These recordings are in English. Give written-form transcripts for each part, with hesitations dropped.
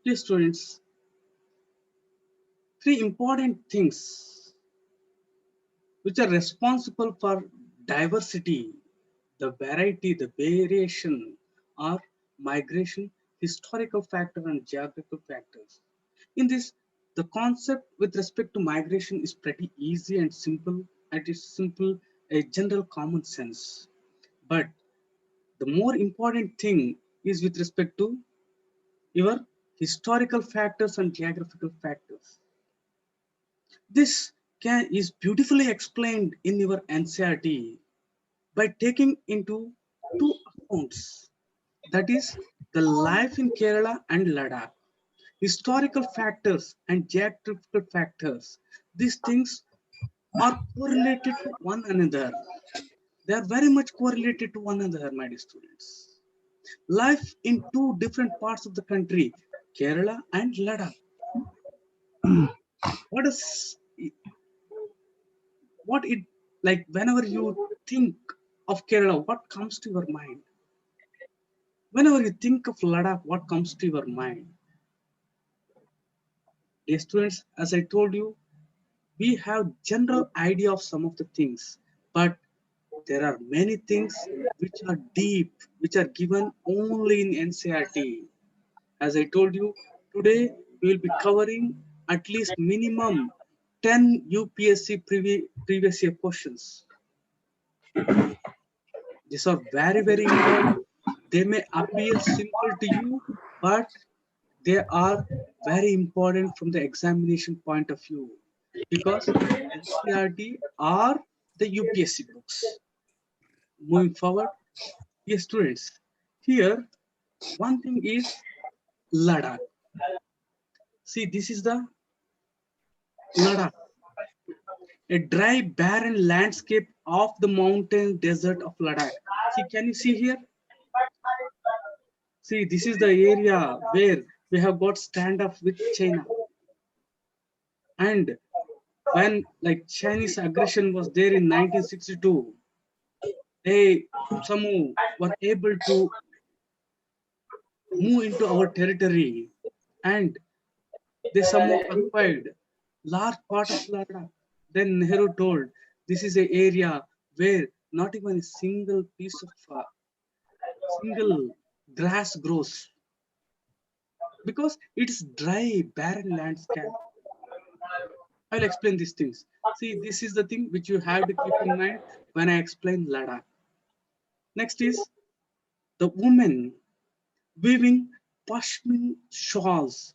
Dear students, three important things which are responsible for diversity, the variety, the variation are migration, historical factor and geographical factors. In this, the concept with respect to migration is pretty easy and simple. It is simple, a general common sense. But the more important thing is with respect to your historical factors and geographical factors. This is beautifully explained in your NCRT by taking into two accounts, that is the life in Kerala and Ladakh, historical factors and geographical factors. These things are correlated to one another. They are very much correlated to one another, my dear students. Life in two different parts of the country, Kerala and Ladakh. What is what it like whenever you think of Kerala, what comes to your mind? Whenever you think of Ladakh, what comes to your mind? Dear students, as I told you, we have general idea of some of the things, but there are many things which are deep, which are given only in NCRT. As I told you, today we will be covering at least minimum 10 UPSC previous year questions. These are very, very important. They may appear simple to you, but they are very important from the examination point of view because NCRT are the UPSC books. Moving forward, yes, students, here one thing is Ladakh. See, this is the Ladakh, a dry, barren landscape of the mountain desert of Ladakh. See, can you see here? See, this is the area where we have got standoff with China. And when like Chinese aggression was there in 1962, they somehow were able to move into our territory and they somehow occupied large part of Ladakh. Then Nehru told this is an area where not even a single piece of single grass grows because it's dry, barren landscape. I'll explain these things. See, this is the thing which you have to keep in mind when I explain Ladakh. Next is the women weaving pashmin shawls.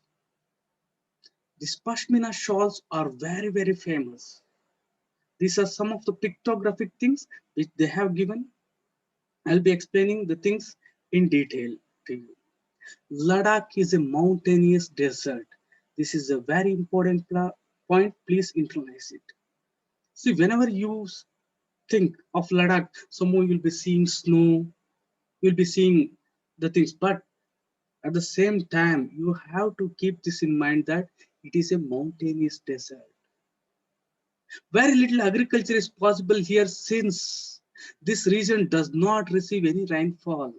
These pashmina shawls are very, very famous. These are some of the pictographic things which they have given. I'll be explaining the things in detail to you. Ladakh is a mountainous desert. This is a very important point. Please internalize it. See, whenever you think of Ladakh, somewhere you'll be seeing snow, you'll be seeing the things, but at the same time, you have to keep this in mind that it is a mountainous desert. Very little agriculture is possible here since this region does not receive any rainfall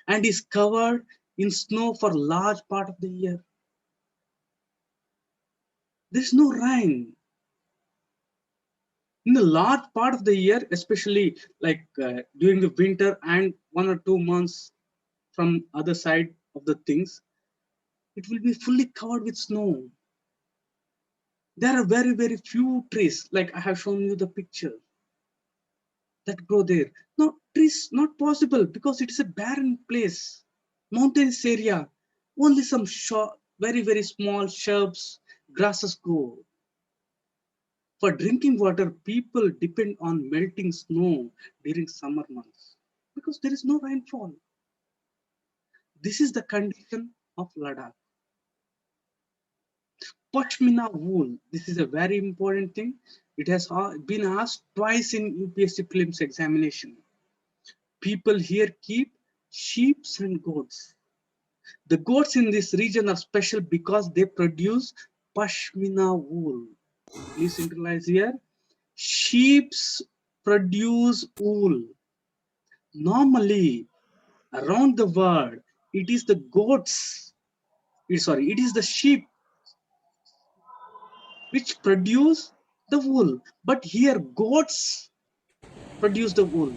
and is covered in snow for large part of the year. There's no rain. In the large part of the year, especially like during the winter and 1 or 2 months from other side of the things, it will be fully covered with snow. There are very, very few trees, like I have shown you the picture that grow there. No, trees not possible because it is a barren place, mountainous area. Only some very, very small shrubs, grasses grow. For drinking water, people depend on melting snow during summer months because there is no rainfall. This is the condition of Ladakh. Pashmina wool. This is a very important thing. It has been asked twice in UPSC prelims examination. People here keep sheep and goats. The goats in this region are special because they produce pashmina wool. Please internalize here. Sheeps produce wool. Normally, around the world, it is the goats. it is the sheep which produce the wool, but here goats produce the wool.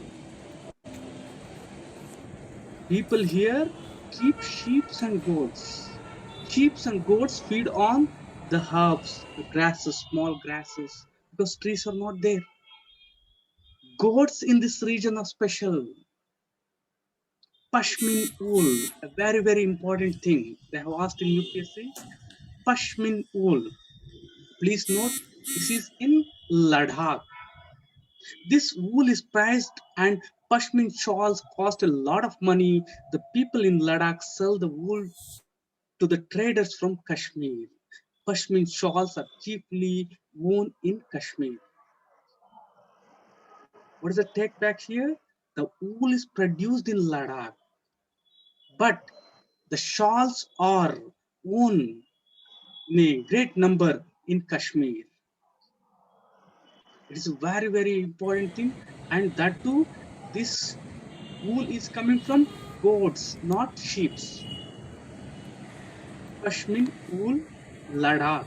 People here keep sheep and goats. Sheep and goats feed on the herbs, the grasses, small grasses, because trees are not there. Goats in this region are special. Pashmin wool, a very, very important thing. They have asked in UPSC. Pashmin wool. Please note, this is in Ladakh. This wool is priced and Pashmin shawls cost a lot of money. The people in Ladakh sell the wool to the traders from Kashmir. Pashmin shawls are cheaply worn in Kashmir. What is the take back here? The wool is produced in Ladakh, but the shawls are worn in a great number in Kashmir. It is a very, very important thing, and that too, this wool is coming from goats, not sheep. Pashmin wool, Ladakh,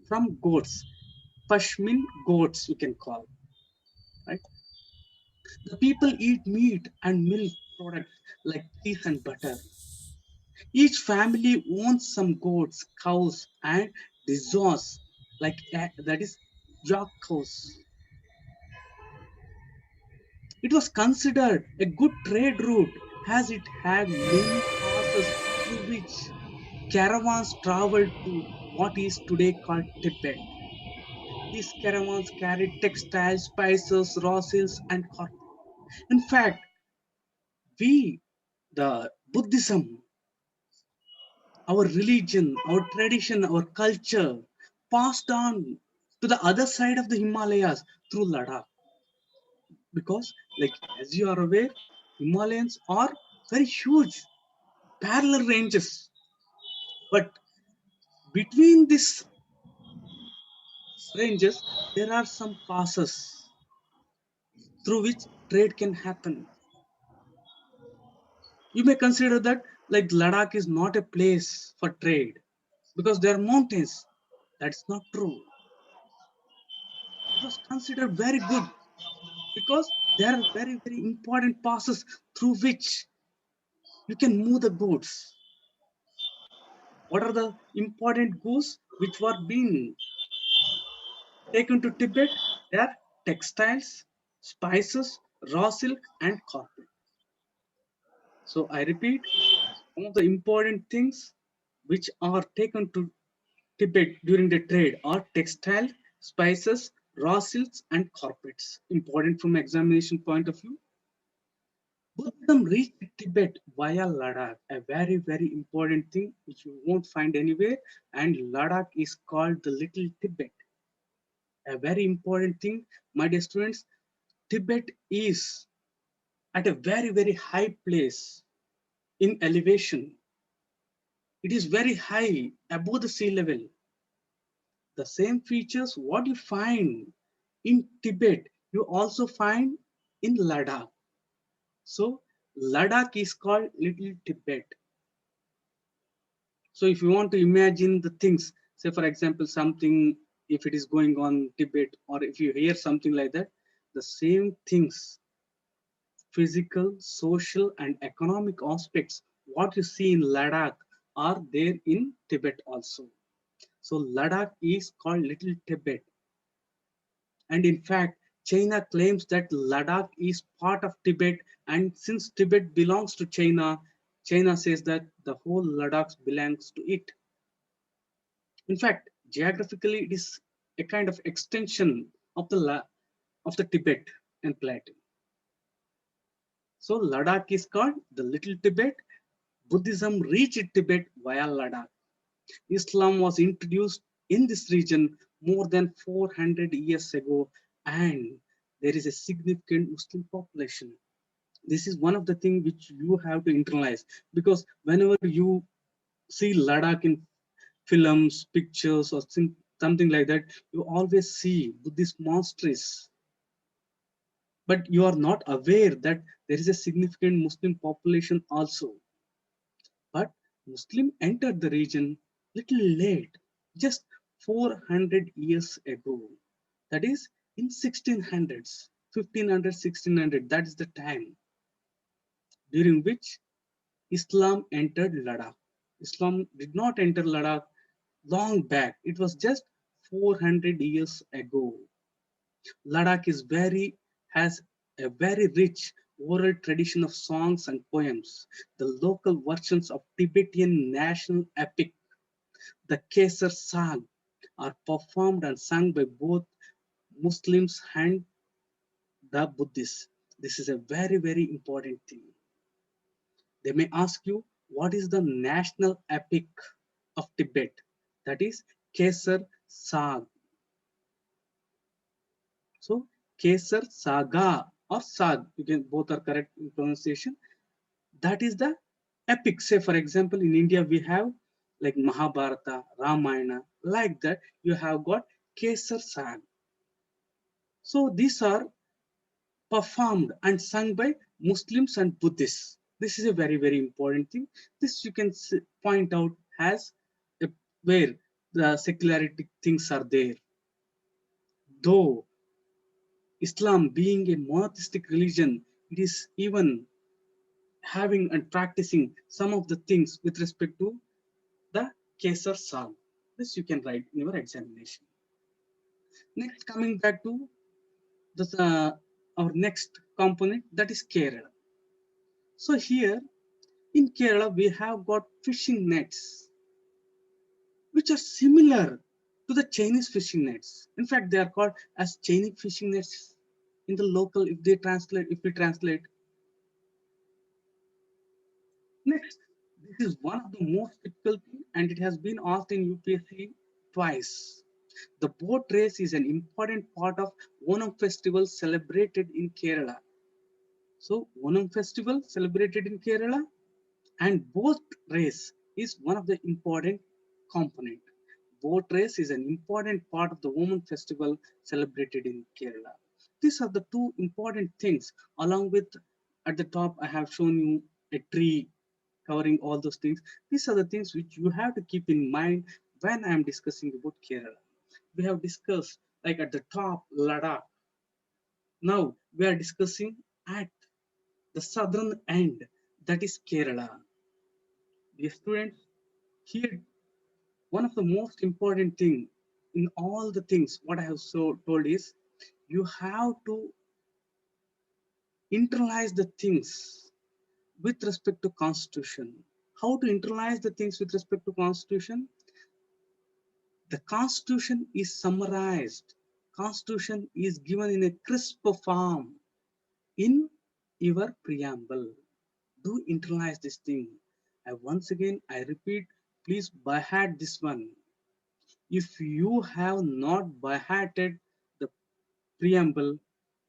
from goats. Pashmin goats, we can call, right? The people eat meat and milk products like cheese and butter. Each family owns some goats, cows, and dizos, like that is yak cows. It was considered a good trade route as it had many passes through which caravans traveled to what is today called Tibet. These caravans carried textiles, spices, raw silks, and cotton. In fact, we, the Buddhism, our religion, our tradition, our culture, passed on to the other side of the Himalayas through Ladakh. Because, like as you are aware, Himalayas are very huge, parallel ranges. But between these ranges, there are some passes through which trade can happen. You may consider that like Ladakh is not a place for trade because there are mountains. That's not true. It was considered very good because there are very, very important passes through which you can move the goods. What are the important goods which were being taken to Tibet? They are textiles, spices, raw silk, and cotton. So I repeat, some of the important things which are taken to Tibet during the trade are textile, spices, raw silks, and carpets. Important from examination point of view. Buddhism reached Tibet via Ladakh, a very, very important thing which you won't find anywhere. And Ladakh is called the Little Tibet. A very important thing, my dear students, Tibet is at a very, very high place in elevation. It is very high above the sea level. The same features what you find in Tibet, you also find in Ladakh. So Ladakh is called Little Tibet. So if you want to imagine the things, say for example, something, if it is going on Tibet, or if you hear something like that, the same things, physical, social, and economic aspects, what you see in Ladakh are there in Tibet also. So Ladakh is called Little Tibet. And in fact, China claims that Ladakh is part of Tibet. And since Tibet belongs to China, China says that the whole Ladakh belongs to it. In fact, geographically, it is a kind of extension of of the Tibet and Plateau. So Ladakh is called the Little Tibet. Buddhism reached Tibet via Ladakh. Islam was introduced in this region more than 400 years ago, and there is a significant Muslim population. This is one of the things which you have to internalize, because whenever you see Ladakh in films, pictures, or something like that, you always see Buddhist monasteries, but you are not aware that there is a significant Muslim population also. But Muslim entered the region little late, just 400 years ago. That is in 1600s, 1500, 1600. That is the time during which Islam entered Ladakh. Islam did not enter Ladakh long back. It was just 400 years ago. Ladakh is very has a very rich oral tradition of songs and poems. The local versions of Tibetan national epic, the Kesar Sag, are performed and sung by both Muslims and the Buddhists. This is a very, very important thing. They may ask you, what is the national epic of Tibet? That is Kesar Sag. So Kesar Saga or Sag, you can both are correct in pronunciation. That is the epic. Say for example, in India we have like Mahabharata, Ramayana, like that you have got Kesar Sag. So these are performed and sung by Muslims and Buddhists. This is a very, very important thing. This you can point out as a, where the secularity things are there. Though Islam being a monotheistic religion, it is even having and practicing some of the things with respect to the Kesar Sag. This you can write in your examination. Next, coming back to this, our next component, that is Kerala. So here in Kerala, we have got fishing nets, which are similar to the Chinese fishing nets. In fact, they are called as Chinese fishing nets in the local, if we translate. Next, this is one of the most typical thing, and it has been asked in UPSC twice. The boat race is an important part of Onam festival celebrated in Kerala. So, Onam festival celebrated in Kerala and boat race is one of the important component. Boat race is an important part of the Women festival celebrated in Kerala. These are the two important things. Along with at the top, I have shown you a tree covering all those things. These are the things which you have to keep in mind when I am discussing about Kerala. We have discussed like at the top Ladakh. Now we are discussing at the southern end, that is Kerala. Dear students, here one of the most important thing in all the things what I have so told is you have to internalize the things with respect to constitution. How to internalize the things with respect to constitution? The constitution is summarized. Constitution is given in a crisp form in your preamble. Do internalize this thing. Once again, I repeat, please by heart this one. If you have not by hearted the preamble,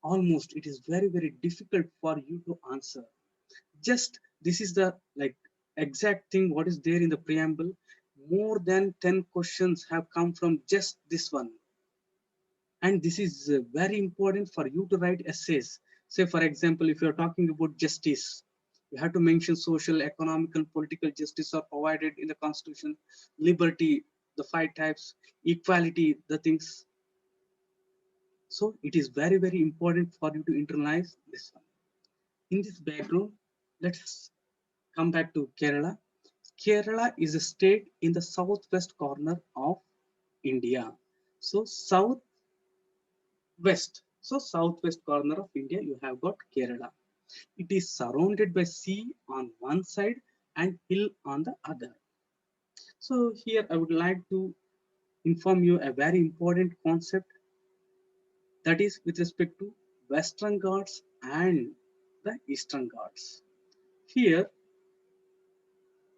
almost it is very, very difficult for you to answer. Just this is the like exact thing what is there in the preamble. More than 10 questions have come from just this one. And this is very important for you to write essays. Say for example, if you're talking about justice, you have to mention social, economic and political justice are provided in the constitution, liberty, the five types, equality, the things. So it is very, very important for you to internalize this one. In this background, let's come back to Kerala. Kerala is a state in the southwest corner of India. So southwest corner of India, you have got Kerala. It is surrounded by sea on one side and hill on the other. So here I would like to inform you a very important concept, that is with respect to Western Ghats and the Eastern Ghats. Here,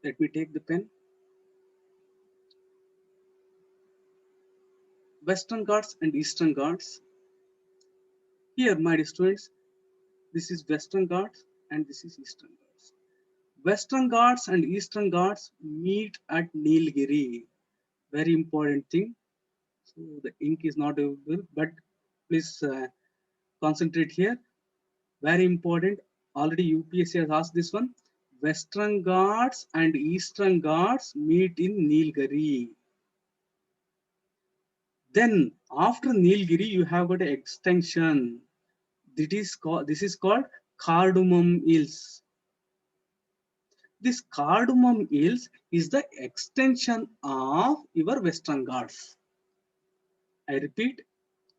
let me take the pen. Western Ghats and Eastern Ghats. Here, my dear students, this is Western Ghats and this is Eastern Ghats. Western Ghats and Eastern Ghats meet at Nilgiri. Very important thing. So the ink is not available, but please concentrate here. Very important. Already UPSC has asked this one. Western Ghats and Eastern Ghats meet in Nilgiri. Then after Nilgiri, you have got an extension. This is called Cardamom Hills. This Cardamom Hills is the extension of your Western Ghats. I repeat,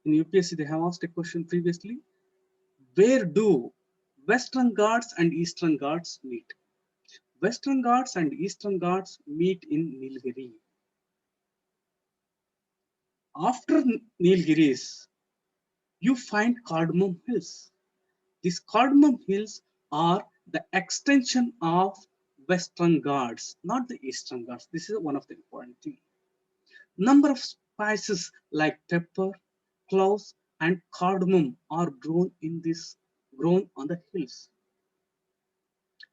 in UPSC they have asked a question previously. Where do Western Ghats and Eastern Ghats meet? Western Ghats and Eastern Ghats meet in Nilgiri. After Nilgiris, you find Cardamom Hills. These Cardamom Hills are the extension of Western Ghats, not the Eastern Ghats. This is one of the important things. Number of spices like pepper, cloves, and cardamom are grown on the hills.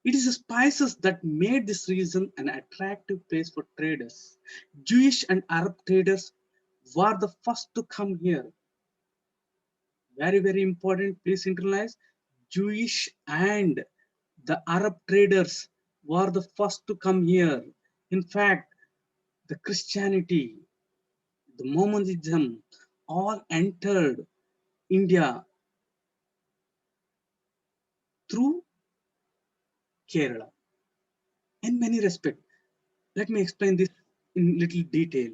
It is the spices that made this region an attractive place for traders. Jewish and Arab traders were the first to come here. Very, very important, please internalize. Jewish and the Arab traders were the first to come here. In fact, the Christianity, the Mohammedanism all entered India through Kerala in many respects. Let me explain this in little detail.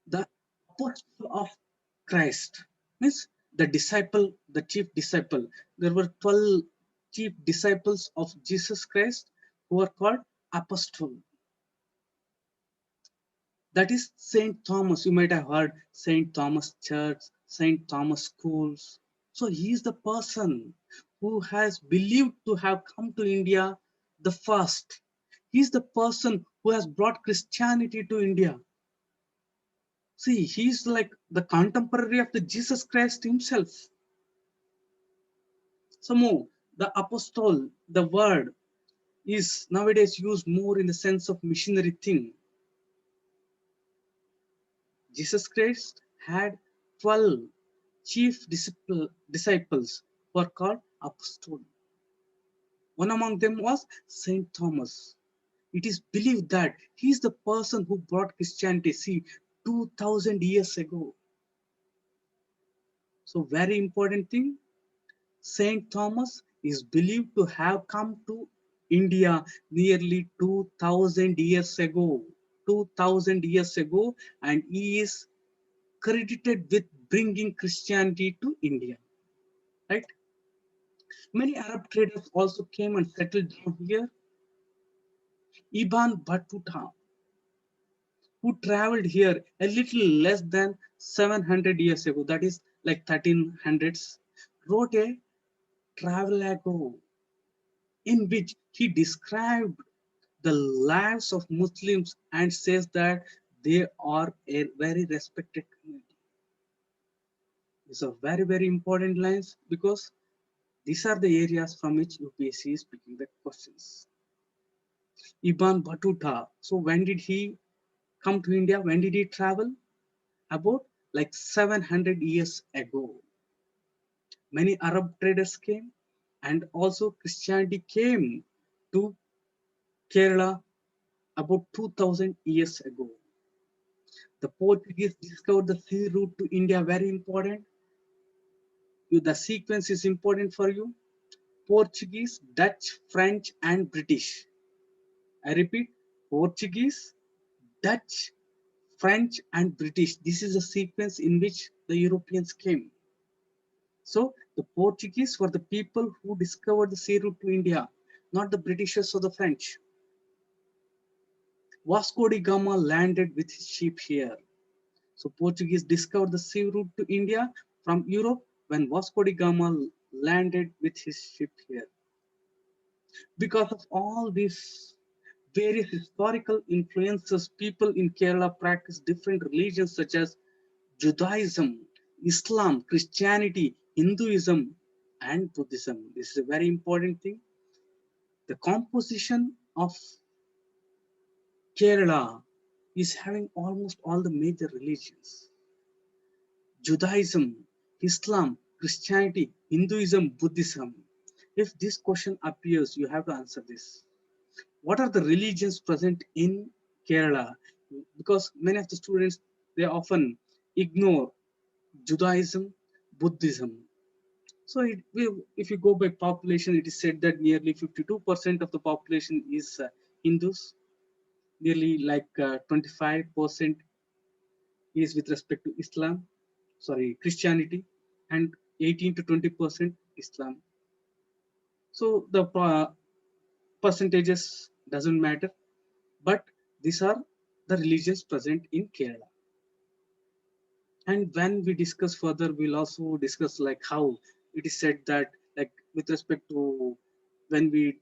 The apostle of Christ means the disciple, the chief disciple. There were 12 chief disciples of Jesus Christ who are called apostle. That is Saint Thomas. You might have heard Saint Thomas Church, Saint Thomas Schools. So he is the person who has believed to have come to India the first. He is the person who has brought Christianity to India. See, he's like the contemporary of the Jesus Christ himself. So more, the apostle, the word is nowadays used more in the sense of missionary thing. Jesus Christ had 12 chief disciples who are called apostles. One among them was Saint Thomas. It is believed that he is the person who brought Christianity, see, 2000 years ago. So very important thing, Saint Thomas is believed to have come to India nearly 2000 years ago. 2000 years ago, and he is credited with bringing Christianity to India. Right? Many Arab traders also came and settled down here. Ibn Battuta, who traveled here a little less than 700 years ago, that is like 1300s, wrote a travelogue in which he described the lives of Muslims and says that they are a very respected community. These are very, very important lines because these are the areas from which UPSC is picking the questions. Ibn Battuta. So when did he come to India? When did he travel? About like 700 years ago. Many Arab traders came and also Christianity came to Kerala about 2000 years ago. The Portuguese discovered the sea route to India, very important. The sequence is important for you. Portuguese, Dutch, French, and British. I repeat, Portuguese, Dutch, French, and British. This is the sequence in which the Europeans came. So the Portuguese were the people who discovered the sea route to India, not the Britishers or the French. Vasco da Gama landed with his ship here. So Portuguese discovered the sea route to India from Europe when Vasco da Gama landed with his ship here. Because of all these various historical influences, people in Kerala practice different religions such as Judaism, Islam, Christianity, Hinduism, and Buddhism. This is a very important thing. The composition of Kerala is having almost all the major religions. Judaism, Islam, Christianity, Hinduism, Buddhism. If this question appears, you have to answer this. What are the religions present in Kerala? Because many of the students, they often ignore Judaism, Buddhism. So if you go by population, it is said that nearly 52% of the population is Hindus, nearly like 25% is with respect to Christianity, and 18 to 20% Islam. So the percentages doesn't matter, but these are the religions present in Kerala. And when we discuss further, we'll also discuss like how it is said that, like with respect to when we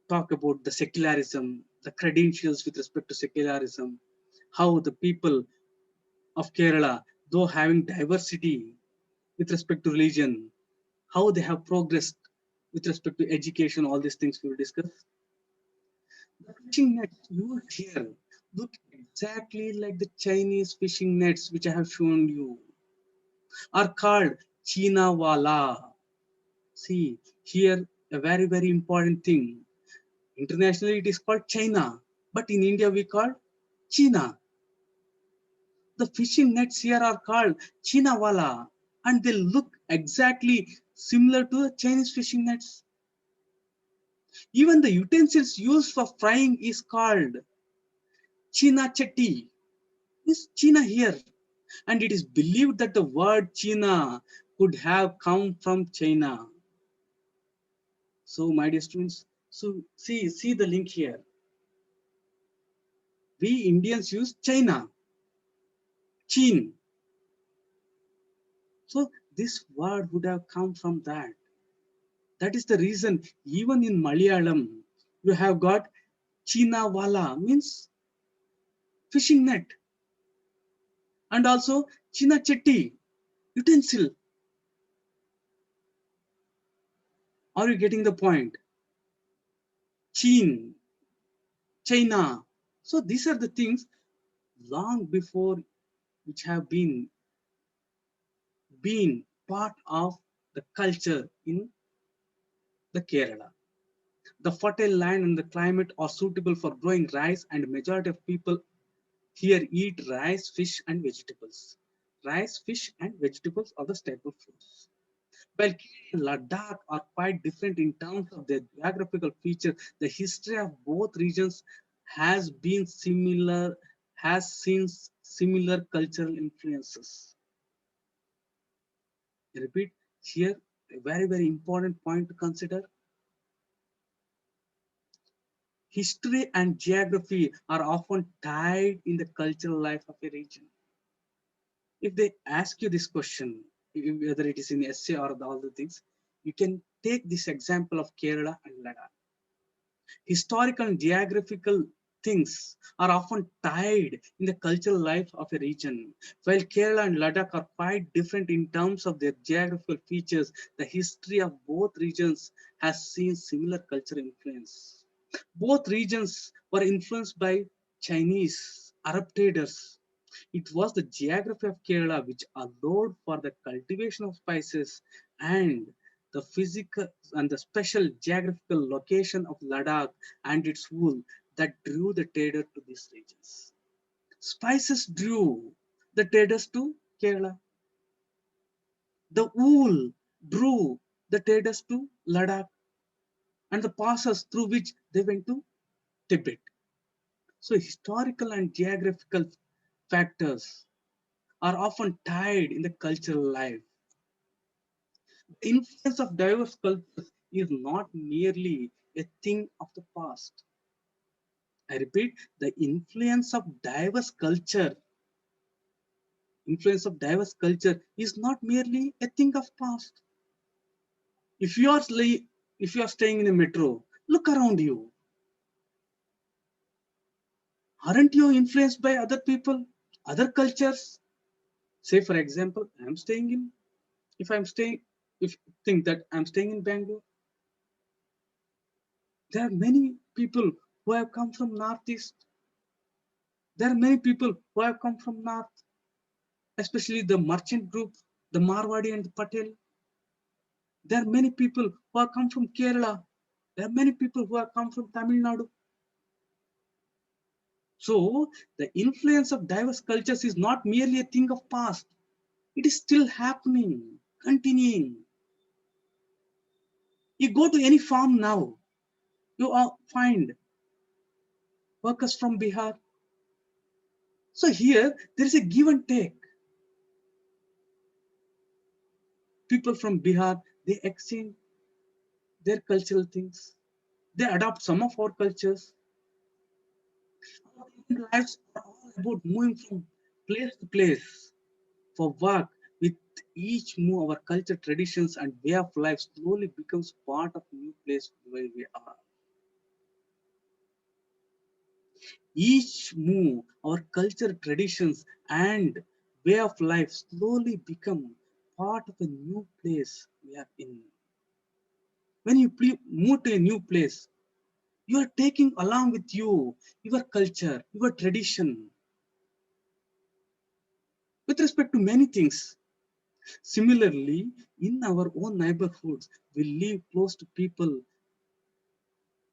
talk about the secularism, the credentials with respect to secularism, how the people of Kerala, though having diversity with respect to religion, how they have progressed with respect to education, all these things we will discuss. The fishing nets used here look exactly like the Chinese fishing nets which I have shown you, are called China Wala. See, here a very, very important thing. Internationally, it is called China, but in India, we call China. The fishing nets here are called China Wala, and they look exactly similar to the Chinese fishing nets. Even the utensils used for frying is called China Chatti. Is China here? And it is believed that the word China could have come from China. So, my dear students, so see the link here. We Indians use China, Chin. So this word would have come from that. That is the reason even in Malayalam, you have got China Wala means fishing net, and also China Chetti utensil. Are you getting the point? Chin, China. So these are the things long before which have been part of the culture in the Kerala. The fertile land and the climate are suitable for growing rice, and majority of people here eat rice, fish, and vegetables. Rice, fish, and vegetables are the staple foods. While Kerala and Ladakh are quite different in terms of their geographical features, the history of both regions has been similar, has seen similar cultural influences. I repeat, here a very, very important point to consider. History and geography are often tied in the cultural life of a region. If they ask you this question, whether it is in essay or all the things, you can take this example of Kerala and Ladakh. Historical and geographical things are often tied in the cultural life of a region. While Kerala and Ladakh are quite different in terms of their geographical features, the history of both regions has seen similar cultural influence. Both regions were influenced by Chinese, Arab traders. It was the geography of Kerala which allowed for the cultivation of spices, and the physical and the special geographical location of Ladakh and its wool that drew the trader to these regions. Spices drew the traders to Kerala. The wool drew the traders to Ladakh, and the passes through which they went to Tibet. So historical and geographical factors are often tied in the cultural life. The influence of diverse cultures is not merely a thing of the past. I repeat, the influence of diverse culture is not merely a thing of past. If you are if you are staying in a metro, look around you. Aren't you influenced by other people, other cultures? Say, for example, if I'm staying, if you think that I'm staying in Bangalore, there are many people who have come from Northeast. There are many people who have come from North, especially the merchant group, the Marwadi and the Patel. There are many people who have come from Kerala. There are many people who have come from Tamil Nadu. So the influence of diverse cultures is not merely a thing of past. It is still happening, continuing. You go to any farm now, you find workers from Bihar. So here there is a give and take. People from Bihar, they exchange their cultural things. They adopt some of our cultures. Our lives are all about moving from place to place for work. With each move, our culture, traditions, and way of life slowly becomes part of new place where we are. Each move, our culture, traditions, and way of life slowly become part of a new place we are in. When you move to a new place, you are taking along with you your culture, your tradition, with respect to many things. Similarly, in our own neighborhoods, we live close to people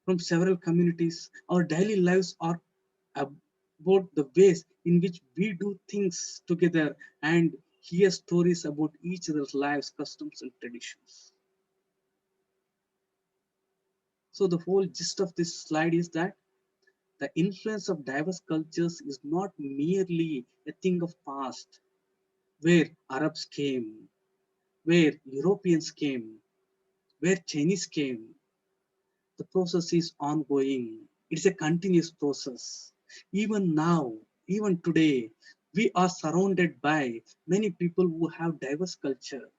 from several communities. Our daily lives are about the ways in which we do things together and hear stories about each other's lives, customs, and traditions. So, the whole gist of this slide is that the influence of diverse cultures is not merely a thing of past, where Arabs came, where Europeans came, where Chinese came. The process is ongoing. It's a continuous process. Even now, even today, we are surrounded by many people who have diverse culture.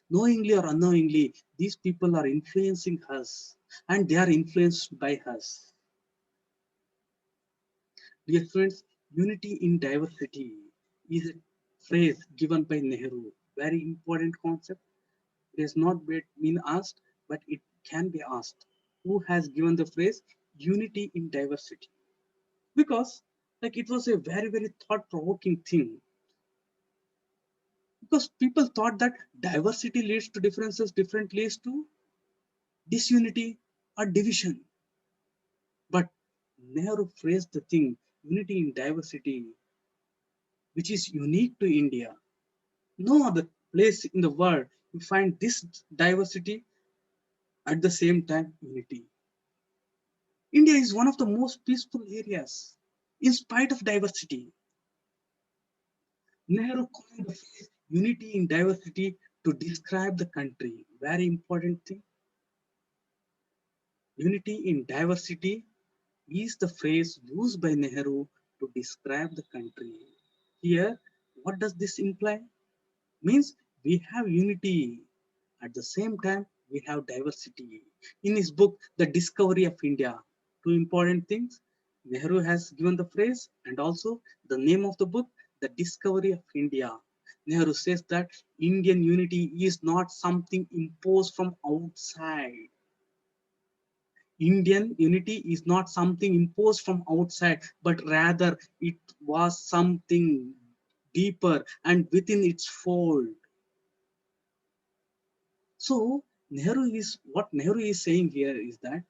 Knowingly or unknowingly, these people are influencing us and they are influenced by us. Dear friends, unity in diversity is a phrase given by Nehru. Very important concept. It has not been asked, but it can be asked. Who has given the phrase unity in diversity? Because like it was a very thought-provoking thing. Because people thought that diversity leads to differences, different leads to disunity or division. But Nehru phrased the thing unity in diversity, which is unique to India. No other place in the world you find this diversity at the same time unity. India is one of the most peaceful areas in spite of diversity. Nehru coined the phrase unity in diversity to describe the country. Very important thing. Unity in diversity is the phrase used by Nehru to describe the country. Here, what does this imply? Means we have unity. At the same time, we have diversity. In his book, The Discovery of India, two important things. Nehru has given the phrase and also the name of the book, The Discovery of India. Nehru says that Indian unity is not something imposed from outside. Indian unity is not something imposed from outside, but rather it was something deeper and within its fold. So what Nehru is saying here is that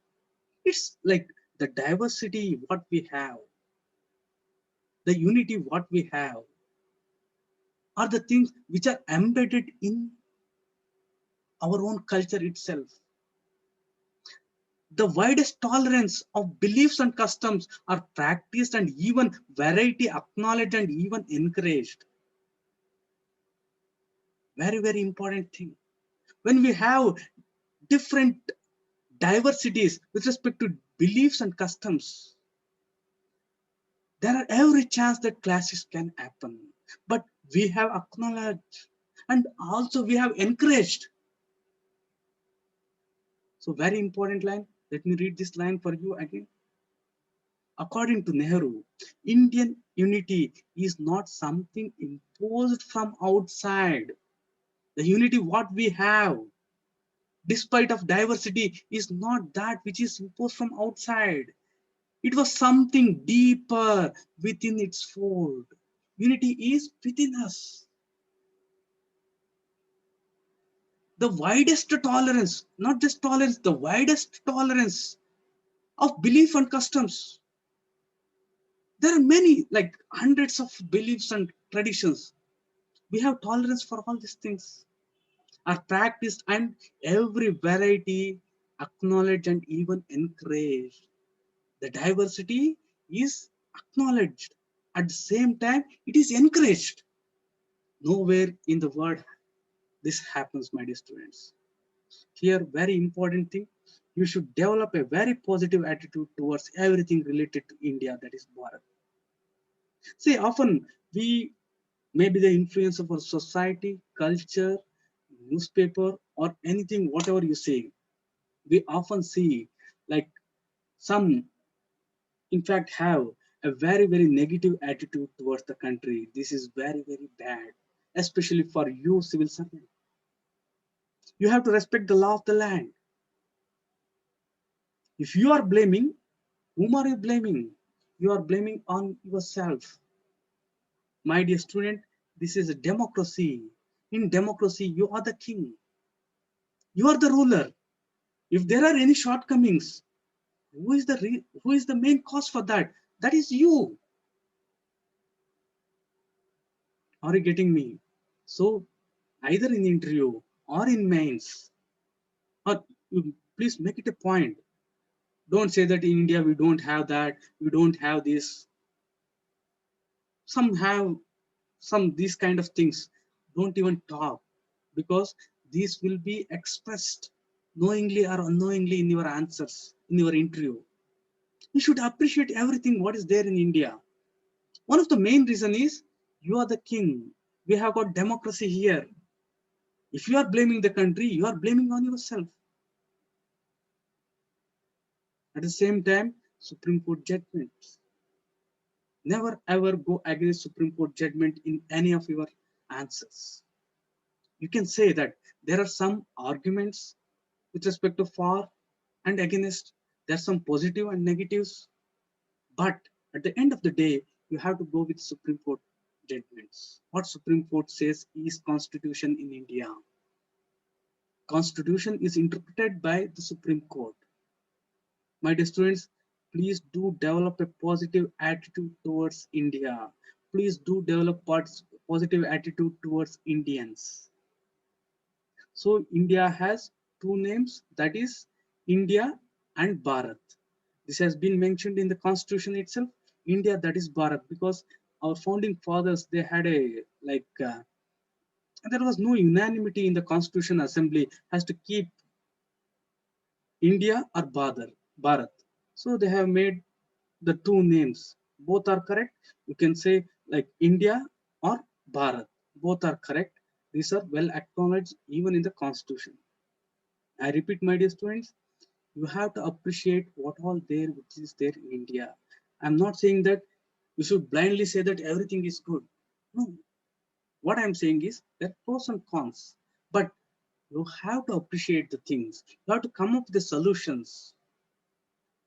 it's like the diversity what we have, the unity what we have are the things which are embedded in our own culture itself. The widest tolerance of beliefs and customs are practiced and even variety acknowledged and even encouraged. Very important thing. When we have different diversities with respect to beliefs and customs, there are every chance that clashes can happen. But we have acknowledged and also we have encouraged. So very important line. Let me read this line for you again. According to Nehru, Indian unity is not something imposed from outside. The unity what we have, despite of diversity, is not that which is imposed from outside. It was something deeper within its fold. Unity is within us. the widest tolerance, not just tolerance, the widest tolerance of belief and customs. There are many, like hundreds of beliefs and traditions. We have tolerance for all these things are practiced, and every variety acknowledged and even encouraged. The diversity is acknowledged. At the same time, it is encouraged. Nowhere in the world this happens, my dear students. Here, very important thing, you should develop a very positive attitude towards everything related to India, that is Bharat. See, often we maybe the influence of our society, culture, newspaper, or anything, whatever you say, we often see like some, in fact, have a very, very negative attitude towards the country. This is very, very bad, especially for you, civil servant. You have to respect the law of the land. If you are blaming, whom are you blaming? You are blaming on yourself. My dear student, this is a democracy. In democracy, you are the king. You are the ruler. If there are any shortcomings, who is the main cause for that? That is you. Are you getting me? So either in the interview or in mains, or please make it a point. Don't say that in India we don't have that, we don't have this. Some have some these kind of things. Don't even talk, because these will be expressed knowingly or unknowingly in your answers, in your interview. You should appreciate everything what is there in India. One of the main reason is you are the king. We have got democracy here. If you are blaming the country, you are blaming on yourself. At the same time, Supreme Court judgments. Never ever go against Supreme Court judgment in any of your answers. You can say that there are some arguments with respect to for and against. There are some positive and negatives, but at the end of the day, you have to go with Supreme Court judgments. What Supreme Court says is constitution in India. Constitution is interpreted by the Supreme Court. My dear students, please do develop a positive attitude towards India. Please do develop positive attitude towards Indians. So India has two names, that is India and Bharat. This has been mentioned in the constitution itself. India, that is Bharat, because our founding fathers, they had a there was no unanimity in the constitution assembly as to keep India or Bharat. So they have made the two names. Both are correct. You can say like India or Bharat. Both are correct. These are well acknowledged even in the constitution. I repeat, my dear students, you have to appreciate what all there which is there in India. I'm not saying that you should blindly say that everything is good. No, what I'm saying is there are pros and cons, but you have to appreciate the things. You have to come up with the solutions.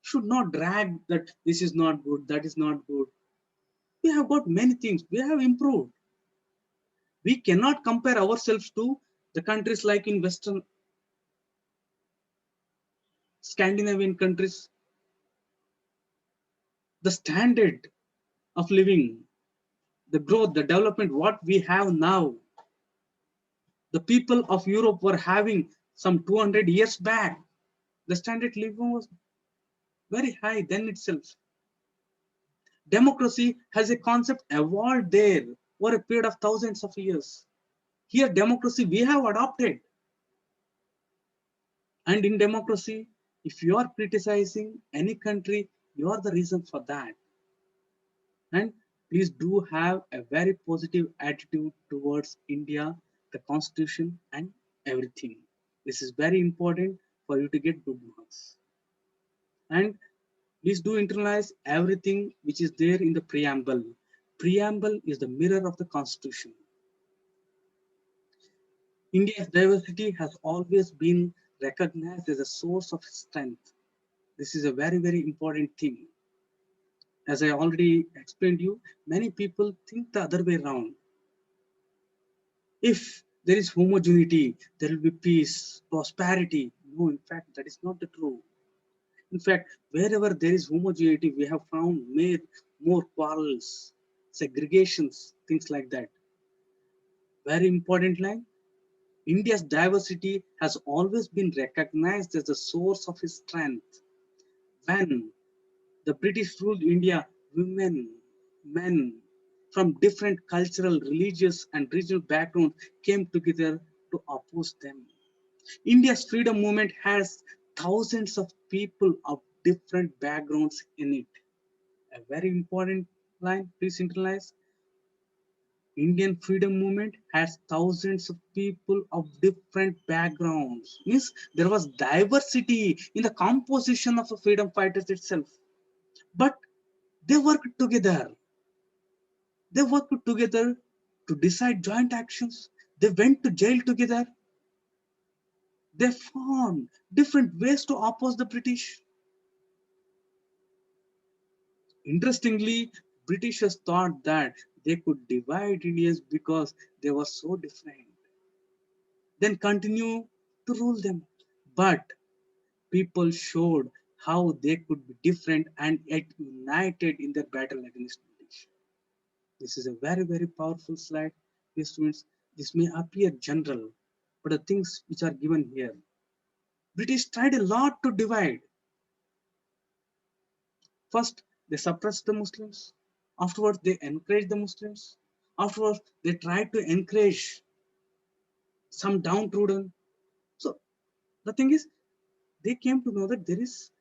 Should not drag that this is not good, that is not good. We have got many things. We have improved. We cannot compare ourselves to the countries like in Western Scandinavian countries. The standard of living, the growth, the development, what we have now, the people of Europe were having some 200 years back. The standard living was very high then itself. Democracy has a concept evolved there over a period of thousands of years. Here, democracy we have adopted. And in democracy, if you are criticizing any country, you are the reason for that. And please do have a very positive attitude towards India, the constitution, and everything. This is very important for you to get good marks. And please do internalize everything which is there in the preamble. Preamble is the mirror of the constitution. India's diversity has always been recognized as a source of strength. This is a very, very important thing. As I already explained to you, many people think the other way around. If there is homogeneity, there will be peace, prosperity. No, in fact, that is not the true. In fact, wherever there is homogeneity, we have found more quarrels, segregations, things like that. Very important line. India's diversity has always been recognized as the source of its strength. When the British ruled India, women, men from different cultural, religious, and regional backgrounds came together to oppose them. India's freedom movement has thousands of people of different backgrounds in it. A very important line, please internalize. Indian freedom movement has thousands of people of different backgrounds. Means there was diversity in the composition of the freedom fighters itself. But they worked together. They worked together to decide joint actions. They went to jail together. They found different ways to oppose the British. Interestingly, Britishers thought that they could divide Indians because they were so different, then continue to rule them. But people showed how they could be different and yet united in their battle against British. This is a very, very powerful slide. Dear students, this may appear general, but the things which are given here. British tried a lot to divide. First, they suppressed the Muslims. Afterwards, they encouraged the Muslims. Afterwards, they tried to encourage some downtrodden. So the thing is, they came to know that there is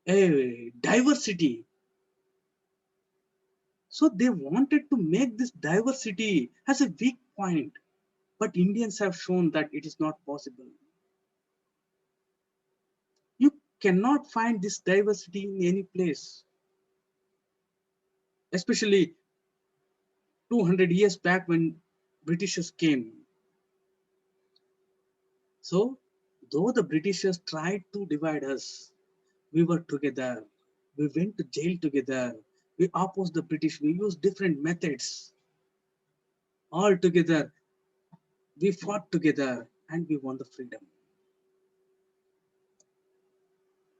a diversity. So they wanted to make this diversity as a weak point. But Indians have shown that it is not possible. You cannot find this diversity in any place, especially 200 years back when Britishers came. So, though the Britishers tried to divide us, we were together. We went to jail together. We opposed the British. We used different methods. All together, we fought together and we won the freedom.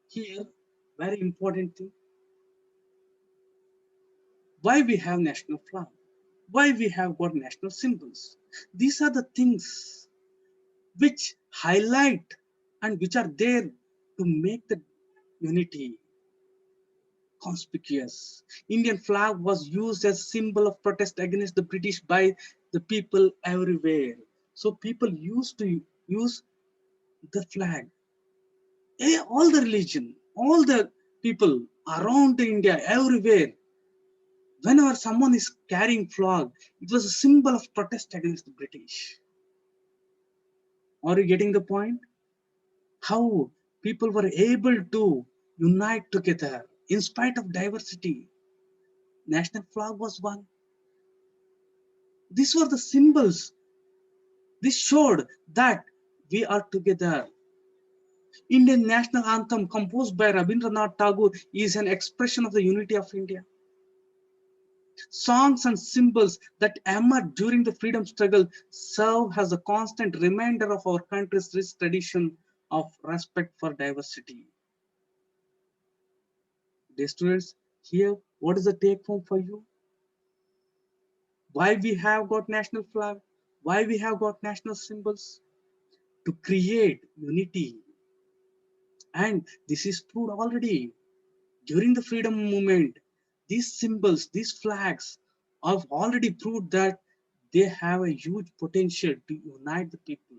Here, very important thing, why we have national flag, why we have got national symbols. These are the things which highlight and which are there to make the unity conspicuous. Indian flag was used as symbol of protest against the British by the people everywhere. So people used to use the flag. All the religion, all the people around India, everywhere, whenever someone is carrying flag, it was a symbol of protest against the British. Are you getting the point? How people were able to unite together in spite of diversity. National flag was one. These were the symbols. This showed that we are together. Indian national anthem composed by Rabindranath Tagore is an expression of the unity of India. Songs and symbols that emerged during the freedom struggle serve as a constant reminder of our country's rich tradition of respect for diversity. Dear students, here, what is the take home for you? Why we have got national flag? Why we have got national symbols? To create unity. And this is proved already during the freedom movement. These symbols, these flags have already proved that they have a huge potential to unite the people.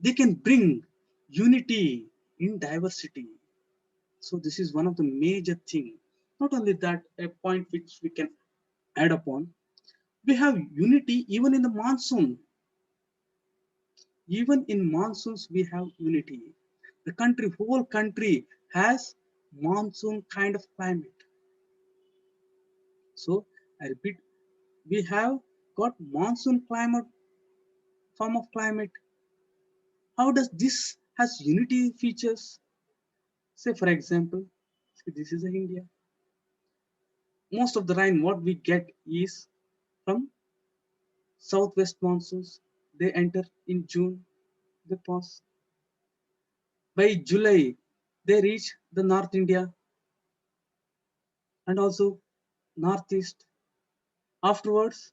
They can bring unity in diversity. So this is one of the major thing. Not only that, a point which we can add upon, we have unity even in the monsoon. Even in monsoons, we have unity. The country, whole country has monsoon kind of climate. So I repeat, we have got monsoon climate, form of climate. How does this has unity features? Say for example, this is India. Most of the rain what we get is from Southwest monsoons, they enter in June, they pass. By July, they reach the North India and also Northeast. Afterwards,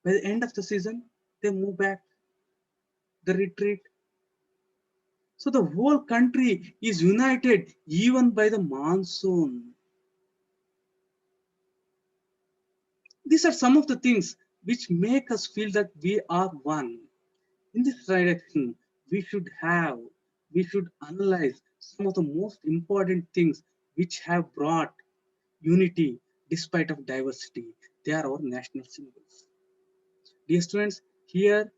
by the end of the season, they move back, they retreat. So the whole country is united even by the monsoon. These are some of the things which make us feel that we are one. In this direction, we should have, we should analyze some of the most important things which have brought unity despite of diversity. They are our national symbols. Dear students, here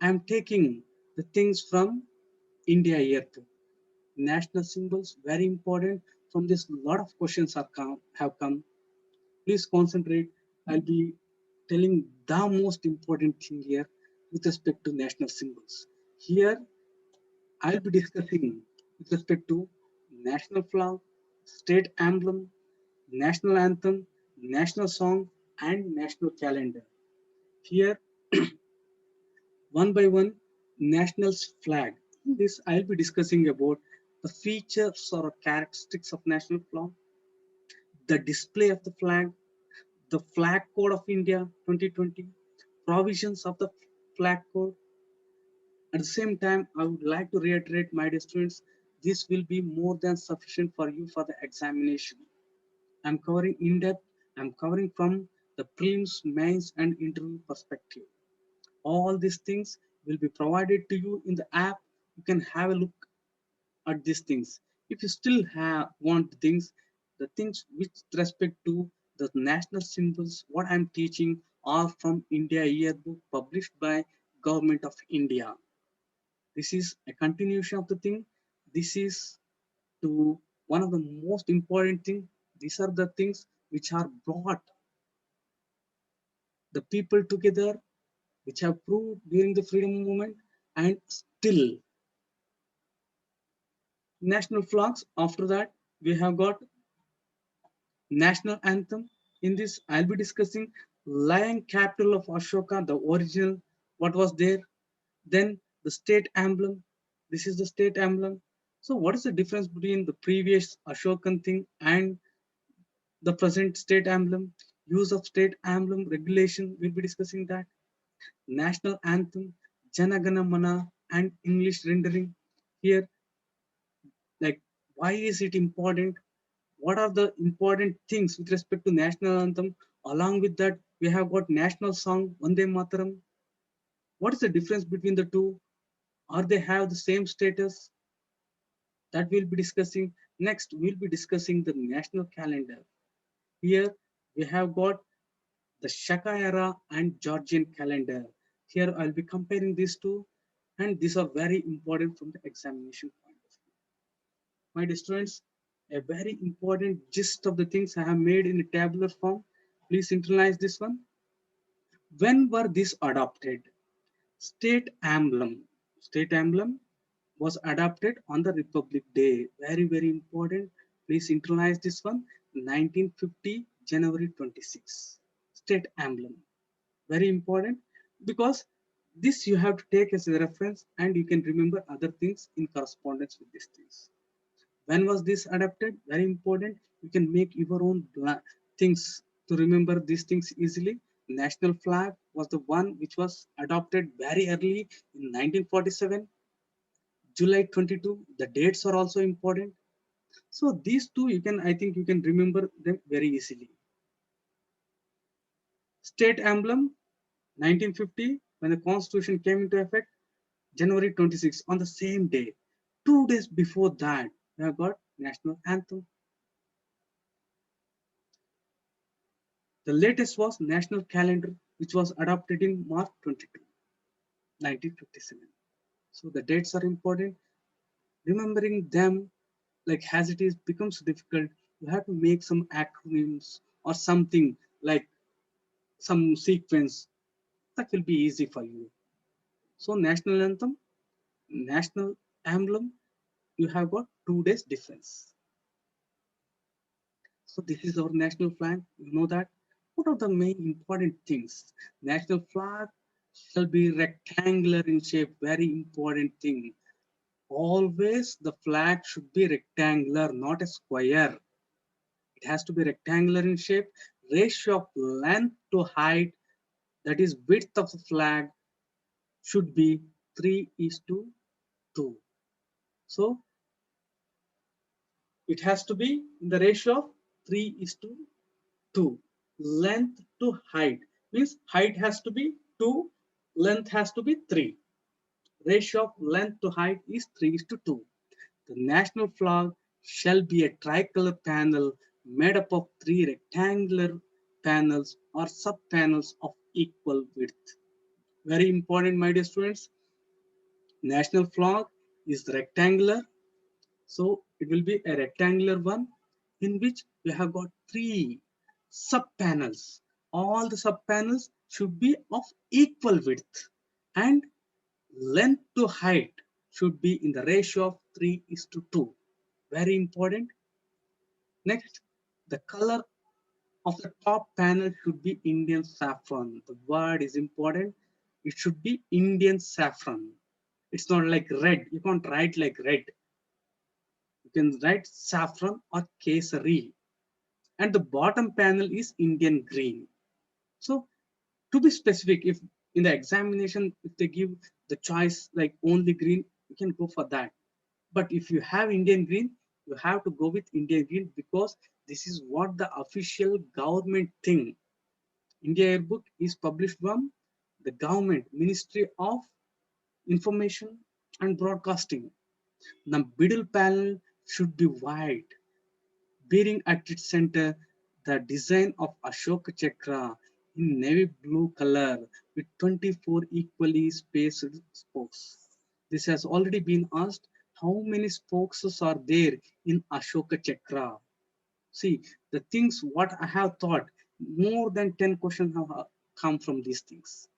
I am taking the things from India Yearbook. National symbols, very important. From this, lot of questions have come. Please concentrate. I'll be telling the most important thing here with respect to national symbols. Here, I'll be discussing with respect to national flag, state emblem, national anthem, national song, and national calendar. Here, one by one, national flag. In this, I'll be discussing about the features or characteristics of national flag, the display of the flag, the Flag Code of India 2020, provisions of the Flag Code. At the same time, I would like to reiterate, my dear students, this will be more than sufficient for you for the examination. I'm covering in depth, I'm covering from the prelims, mains, and interview perspective. All these things will be provided to you in the app. You can have a look at these things. If you still have want things, the things with respect to the national symbols, what I'm teaching are from India Yearbook published by Government of India. This is a continuation of the thing. This is to one of the most important thing. These are the things which are brought the people together, which have proved during the freedom movement, and still national flags. After that, we have got national anthem. In this, I'll be discussing lion capital of Ashoka, the original, what was there. Then the state emblem. This is the state emblem. So what is the difference between the previous Ashokan thing and the present state emblem? Use of state emblem regulation, we'll be discussing that. National anthem, Janagana Mana, and English rendering. Here, like, why is it important? What are the important things with respect to national anthem? Along with that, we have got national song, Vande Mataram. What is the difference between the two? Are they have the same status? That we'll be discussing. Next, we'll be discussing the national calendar. Here, we have got the Shaka era and Georgian calendar. Here, I'll be comparing these two, and these are very important from the examination point of view. My dear students, a very important gist of the things I have made in a tabular form. Please internalize this one. When were these adopted? State emblem. State emblem was adopted on the Republic Day. Very, very important. Please internalize this one. 1950, January 26. State emblem. Very important because this you have to take as a reference and you can remember other things in correspondence with these things. When was this adapted? Very important. You can make your own things to remember these things easily. National flag was the one which was adopted very early in 1947, July 22. The dates are also important. So these two you can, I think you can remember them very easily. State emblem, 1950, when the constitution came into effect, January 26, on the same day. 2 days before that, we have got national anthem. The latest was national calendar, which was adopted in March 22, 1957. So the dates are important. Remembering them, like as it is, becomes difficult. You have to make some acronyms or something like some sequence that will be easy for you. So national anthem, national emblem, you have got 2 days difference. So this is our national flag. You know that. What are the main important things? National flag shall be rectangular in shape. Very important thing. Always the flag should be rectangular, not a square. It has to be rectangular in shape. Ratio of length to height, that is width of the flag, should be 3:2. So it has to be in the ratio of 3:2. Length to height means height has to be 2, length has to be 3. Ratio of length to height is 3:2. The national flag shall be a tricolor panel made up of 3 rectangular panels or sub-panels of equal width. Very important, my dear students. National flag is rectangular, so it will be a rectangular one in which we have got 3 sub-panels. All the sub-panels should be of equal width, and length to height should be in the ratio of 3:2. Very important. Next, the color of the top panel should be Indian saffron. The word is important. It should be Indian saffron. It's not like red. You can't write like red. You can write saffron or kesari. And the bottom panel is Indian green. So to be specific, if in the examination, if they give the choice like only green, you can go for that. But if you have Indian green, you have to go with Indian green because this is what the official government thing. India Yearbook is published from the government Ministry of Information and Broadcasting. The middle panel should be white, bearing at its center the design of Ashoka Chakra in navy blue color with 24 equally spaced spokes. This has already been asked, how many spokes are there in Ashoka Chakra? See, the things what I have thought, more than 10 questions have come from these things.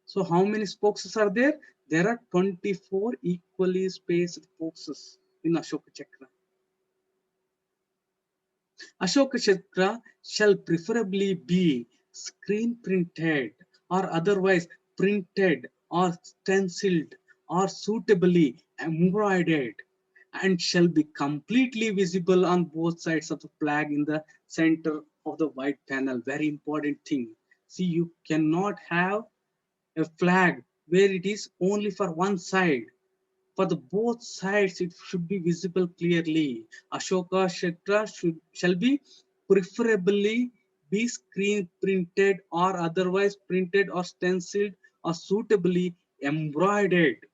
So how many spokes are there? There are 24 equally spaced spokes in Ashoka Chakra. Ashoka Chakra shall preferably be screen printed or otherwise printed or stenciled or suitably embroidered and shall be completely visible on both sides of the flag in the center of the white panel. Very important thing. See, you cannot have a flag where it is only for one side. For the both sides, it should be visible clearly. Ashoka Chakra shall be preferably be screen printed or otherwise printed or stenciled or suitably embroidered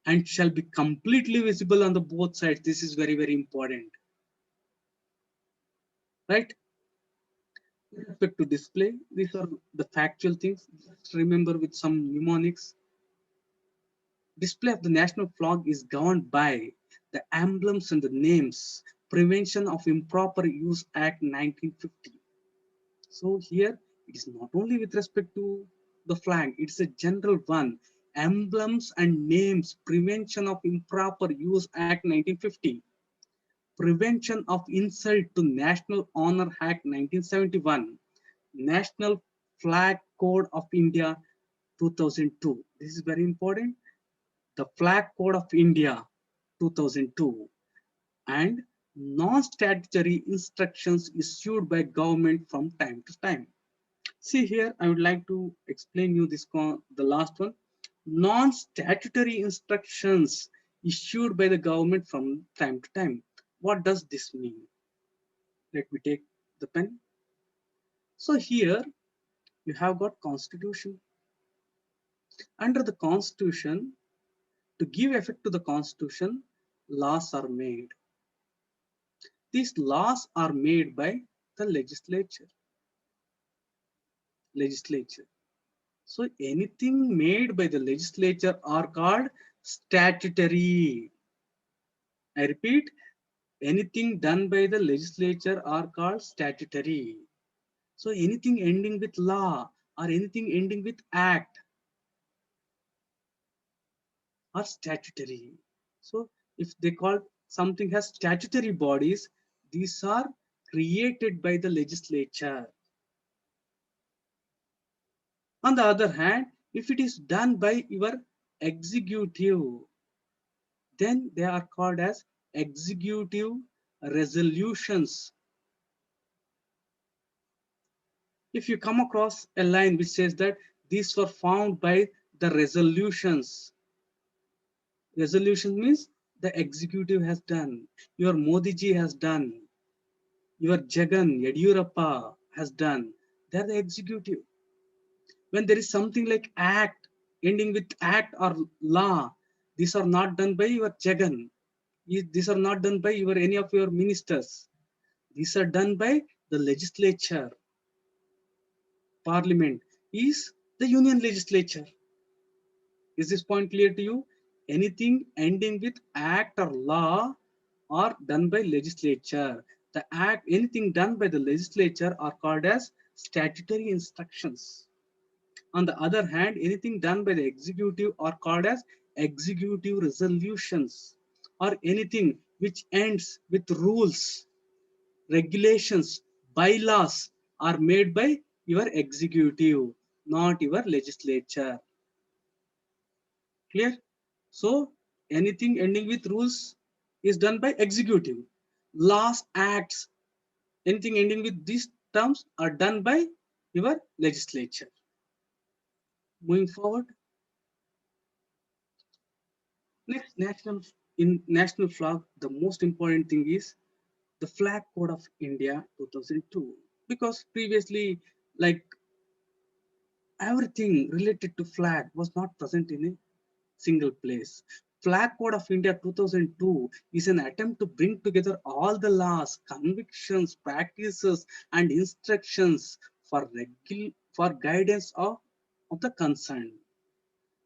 and shall be completely visible on the both sides. This is very, very important. Right? With respect to display, these are the factual things. Just remember with some mnemonics. Display of the national flag is governed by the emblems and the names, Prevention of Improper Use Act 1950. So here it is not only with respect to the flag, it's a general one. Emblems and names, Prevention of Improper Use Act 1950. Prevention of Insult to National Honor Act 1971. National Flag Code of India 2002. This is very important. The Flag Code of India 2002 and non-statutory instructions issued by government from time to time. See here, I would like to explain you this the last one. Non-statutory instructions issued by the government from time to time. What does this mean? Let me take the pen. So here you have got constitution. Under the constitution, to give effect to the constitution, laws are made. These laws are made by the legislature. So anything made by the legislature are called statutory. I repeat, anything done by the legislature are called statutory. So anything ending with law or anything ending with act are statutory. So if they call something has statutory bodies, these are created by the legislature. On the other hand, if it is done by your executive, then they are called as executive resolutions. If you come across a line which says that these were found by the resolutions, resolution means the executive has done, your Modi ji has done, your Jagan Yediyurappa has done. They are the executive. When there is something like act, ending with act or law, these are not done by your Jagan. These are not done by your any of your ministers. These are done by the legislature. Parliament is the union legislature. Is this point clear to you? Anything ending with act or law are done by legislature. The act, anything done by the legislature are called as statutory instructions. On the other hand, anything done by the executive are called as executive resolutions, or anything which ends with rules, regulations, bylaws are made by your executive, not your legislature. Clear? So anything ending with rules is done by executive. Laws, acts, anything ending with these terms are done by your legislature. Moving forward, next in national flag, the most important thing is the Flag Code of India 2002. Because previously, like everything related to flag was not present in a single place. Flag Code of India 2002 is an attempt to bring together all the laws, convictions, practices, and instructions for guidance of the concern.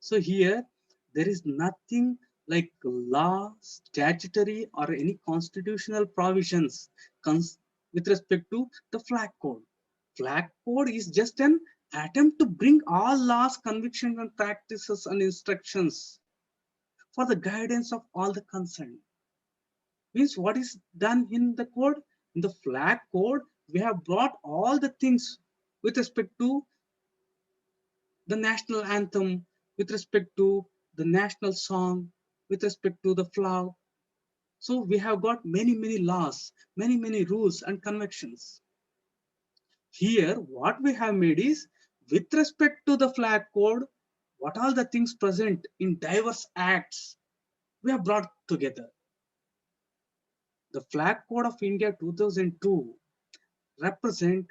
So here there is nothing like law, statutory, or any constitutional provisions with respect to the flag code. Flag code is just an attempt to bring all laws, convictions, and practices and instructions for the guidance of all the concerned. Means what is done in the code? In the flag code, we have brought all the things with respect to the national anthem, with respect to the national song, with respect to the flag. So we have got many laws, many rules and conventions. Here, what we have made is, with respect to the flag code, what all the things present in diverse acts, we have brought together. The Flag Code of India 2002 represent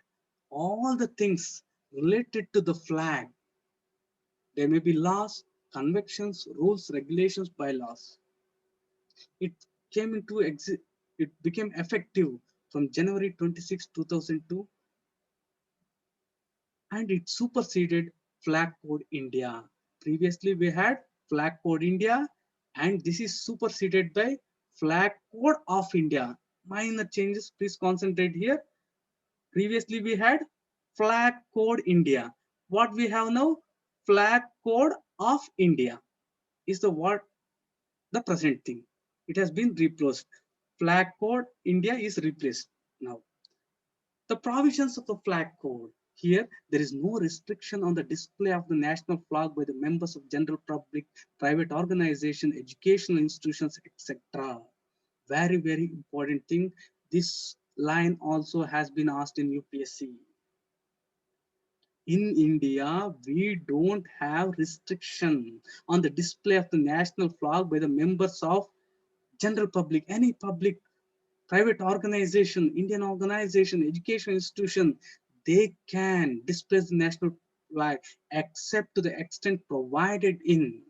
all the things related to the flag. There may be laws, conventions, rules, regulations, bylaws. It came into it became effective from January 26, 2002, and it superseded Flag Code India. Previously, we had Flag Code India, and this is superseded by Flag Code of India. Minor changes, please concentrate here. Previously, we had Flag Code India. What we have now, Flag Code of India is the present thing. It has been replaced. Flag Code India is replaced now. The provisions of the Flag Code. Here, there is no restriction on the display of the national flag by the members of general public, private organization, educational institutions, etc. Very important thing. This line also has been asked in UPSC. In India, we don't have restriction on the display of the national flag by the members of general public, any public, private organization, Indian organization, education institution. They can display the national flag except to the extent provided in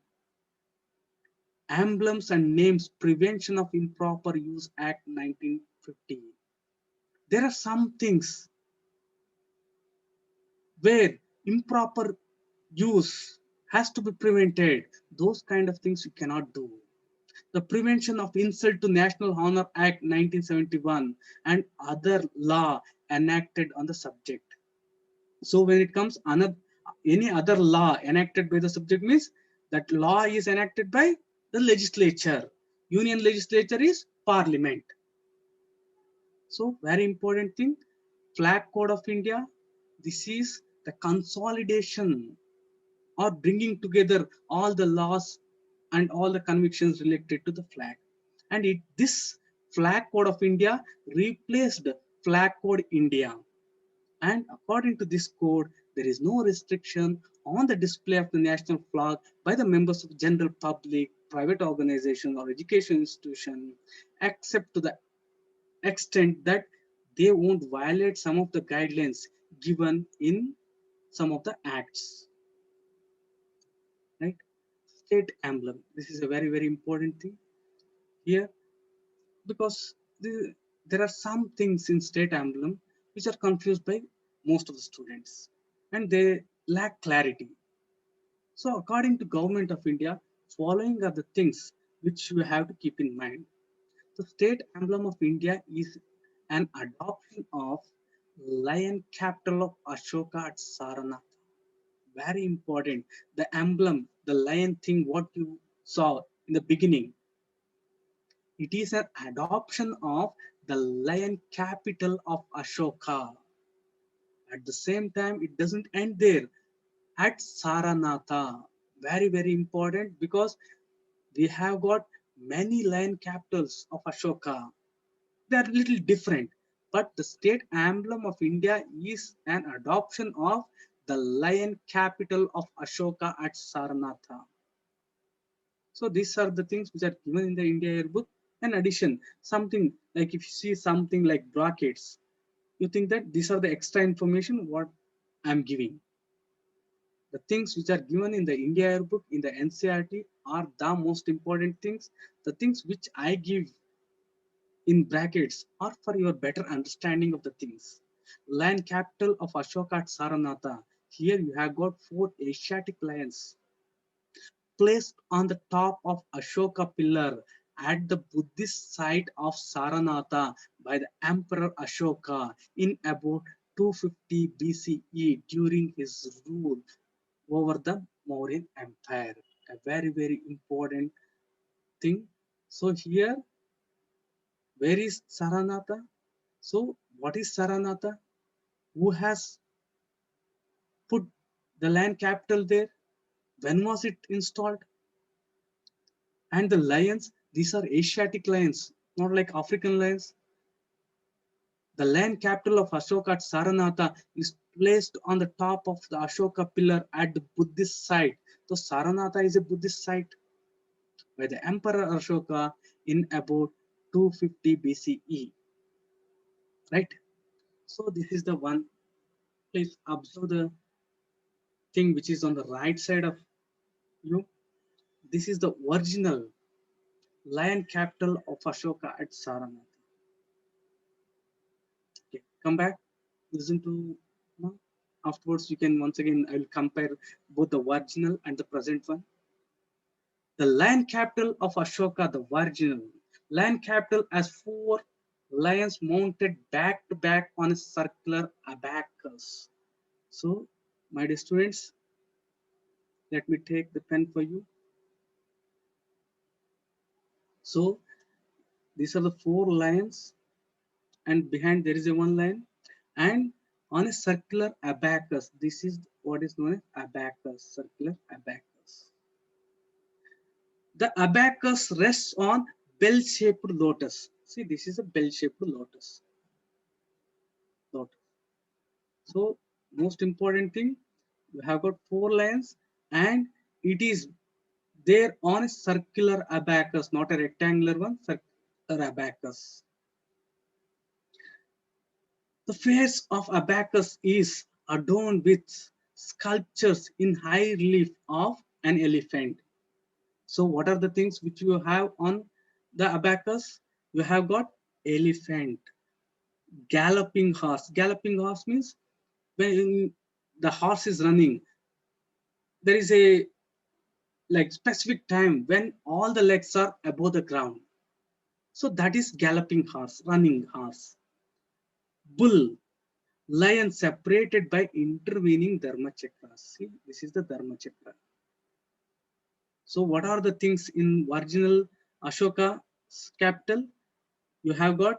Emblems and Names Prevention of Improper Use Act 1950. There are some things where improper use has to be prevented. Those kind of things you cannot do. The Prevention of Insult to National Honor Act 1971 and other law enacted on the subject. So when it comes any other law enacted by the subject means that law is enacted by the legislature. Union legislature is parliament. So very important thing, Flag Code of India. This is the consolidation or bringing together all the laws and all the convictions related to the flag. And this flag code of India replaced flag code India. And according to this code, there is no restriction on the display of the national flag by the members of general public, private organization, or education institution, except to the extent that they won't violate some of the guidelines given in some of the acts. Right? State emblem. This is a very, very important thing here, because there are some things in state emblem which are confused by most of the students and they lack clarity. So according to Government of India, following are the things which you have to keep in mind. The state emblem of India is an adoption of lion capital of Ashoka at Saranath. Very important. The emblem, the lion thing, what you saw in the beginning, it is an adoption of the lion capital of Ashoka. At the same time, it doesn't end there. At Saranatha, very, very important, because we have got many lion capitals of Ashoka. They are a little different, but the state emblem of India is an adoption of the lion capital of Ashoka at Saranatha. So these are the things which are given in the India Yearbook. In addition, something like if you see something like brackets, you think that these are the extra information what I'm giving. The things which are given in the India Yearbook, in the NCERT, are the most important things. The things which I give in brackets are for your better understanding of the things. Lion capital of Ashoka at Saranatha. Here you have got 4 Asiatic lions placed on the top of Ashoka pillar at the Buddhist site of Saranatha by the Emperor Ashoka in about 250 BCE during his rule over the Mauryan Empire. A very, very important thing. So here, where is Saranatha? So what is Saranatha? Who has put the land capital there? When was it installed? And the lions, these are Asiatic lions, not like African lions. The land capital of Ashoka at Saranatha is placed on the top of the Ashoka pillar at the Buddhist site. So Saranatha is a Buddhist site by the Emperor Ashoka in about 250 BCE. Right? So this is the one. Please observe the thing which is on the right side of you. This is the original lion capital of Ashoka at Saranatha. Okay, come back, listen to now. Afterwards, you can once again, I will compare both the original and the present one. The lion capital of Ashoka, the original lion capital, has 4 lions mounted back to back on a circular abacus. So, my dear students, let me take the pen for you. So, these are the 4 lions, and behind there is a 1 lion, and on a circular abacus. This is what is known as abacus, circular abacus. The abacus rests on bell-shaped lotus. See, this is a bell-shaped lotus. So, most important thing, you have got 4 lines, and it is there on a circular abacus, not a rectangular one, circular abacus. The face of abacus is adorned with sculptures in high relief of an elephant. So what are the things which you have on the abacus? You have got elephant, galloping horse. Galloping horse means when the horse is running, there is a like specific time when all the legs are above the ground. So that is galloping horse, running horse. Bull, lion separated by intervening dharma chakras. See, this is the dharma chakra. So what are the things in original Ashoka capital? You have got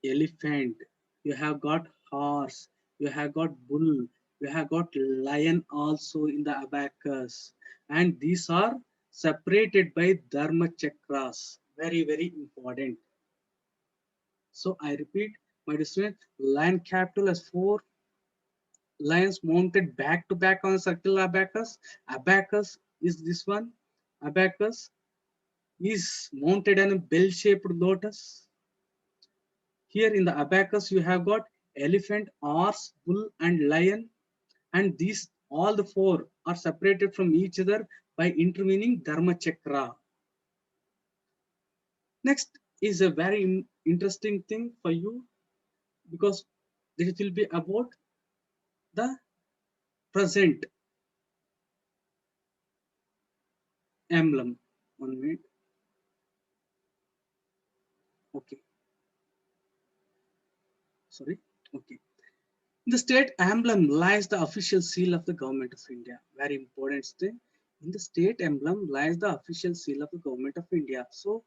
elephant, you have got horse, you have got bull, We have got lion also in the abacus, and these are separated by dharma chakras. Very, very important. So I repeat, my dear student, lion capital has four lions mounted back to back on a circular abacus. Abacus is this one. Abacus is mounted on a bell-shaped lotus. Here in the abacus, you have got elephant, horse, bull, and lion, and these all the four are separated from each other by intervening dharma chakra. Next is a very interesting thing for you because this will be about the present emblem. 1 minute. Okay. Sorry. Okay. In the state emblem lies the official seal of the government of India. Very important thing. In the state emblem lies the official seal of the government of India. So,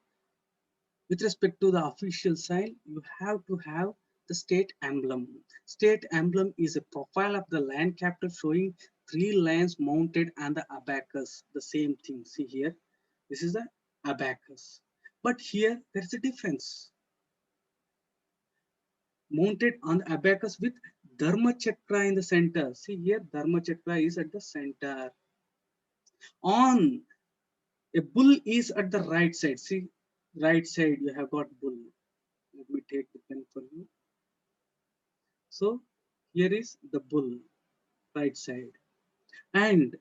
with respect to the official sign, you have to have the state emblem. State emblem is a profile of the land capital showing three lions mounted on the abacus. The same thing. See here. This is the abacus. But here there is a difference. Mounted on the abacus with dharma chakra in the center. See here, dharma chakra is at the center. On a bull is at the right side. See, right side you have got bull. Let me take the pen for you. So here is the bull, right side, and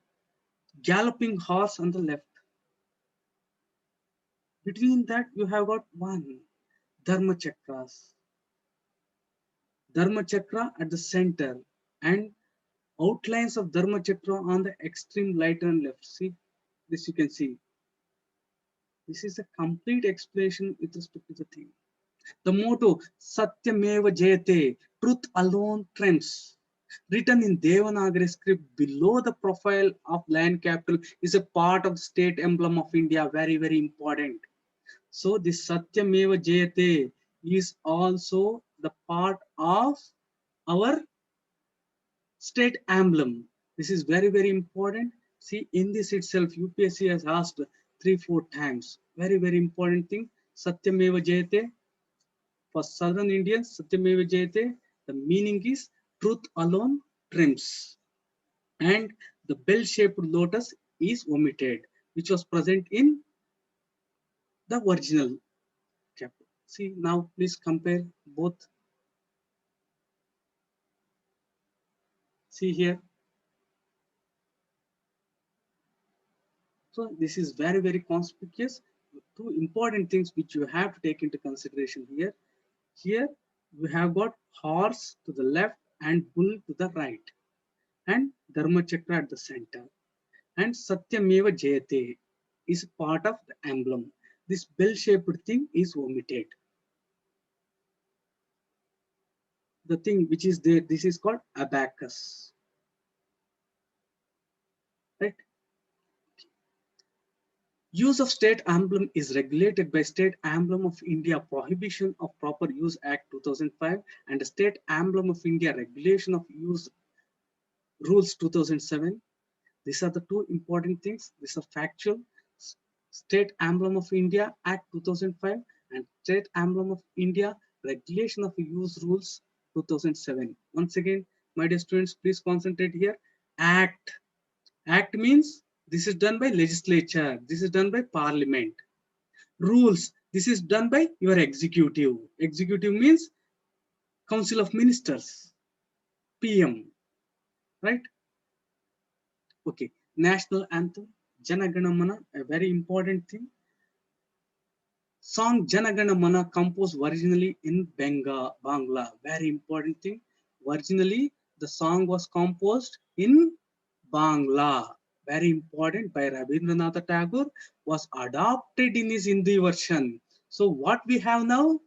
galloping horse on the left. Between that you have got one dharma chakras. Dharma chakra at the center and outlines of dharma chakra on the extreme right and left. See, this you can see. This is a complete explanation with respect to the thing. The motto Satyameva Jayate, truth alone triumphs, written in Devanagari script below the profile of land capital, is a part of the state emblem of India. Very, very important. So this Satyameva Jayate is also the part of our state emblem. This is very, very important. See, in this itself, UPSC has asked 3-4 times. Very, very important thing. Satyameva Jayate. For Southern Indians, Satyameva Jayate, the meaning is truth alone triumphs. And the bell-shaped lotus is omitted, which was present in the original chapter. See, now please compare both. See here. So this is very, very conspicuous. Two important things which you have to take into consideration here. Here we have got horse to the left and bull to the right, and Dharma Chakra at the center. And Satyameva Jayate is part of the emblem. This bell-shaped thing is omitted. The thing which is there, this is called abacus. Right? Use of state emblem is regulated by State Emblem of India Prohibition of Proper Use Act 2005 and the State Emblem of India Regulation of Use Rules 2007. These are the two important things. These are factual. State Emblem of India Act 2005 and State Emblem of India Regulation of Use Rules 2007. Once again, my dear students, please concentrate here. Act. Act means this is done by legislature. This is done by parliament. Rules. This is done by your executive. Executive means Council of Ministers, PM, right? Okay. National anthem, Jana Gana Mana, a very important thing. Song Jana Gana Mana composed originally in Bangla. Very important thing. Originally, the song was composed in Bangla. Very important by Rabindranath Tagore, was adopted in his Hindi version. So what we have now,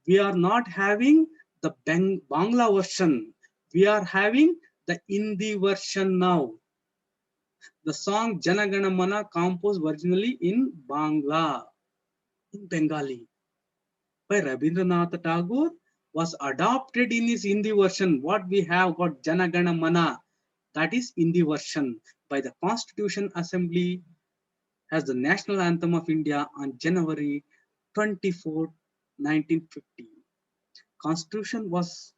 we are not having the Bangla version. We are having the Hindi version now. The song Jana Gana Mana composed originally in Bangla, in Bengali, by Rabindranath Tagore was adopted in his Hindi version. What we have got Jana Gana Mana. that is Hindi version by the Constitution Assembly as the national anthem of India on January 24, 1950. Constitution was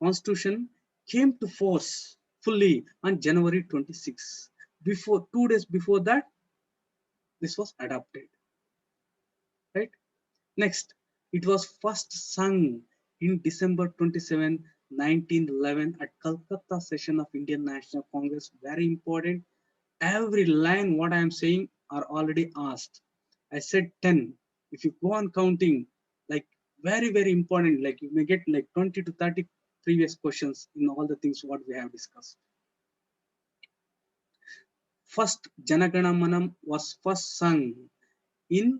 Constitution came to force fully on January 26. Before 2 days before that, this was adopted. Right. Next, it was first sung in December 27, 1911 at Calcutta session of Indian National Congress. Very important. Every line what I am saying are already asked. I said 10. If you go on counting, like very important, like you may get like 20 to 30 previous questions in all the things what we have discussed. First Janagana Manam was first sung in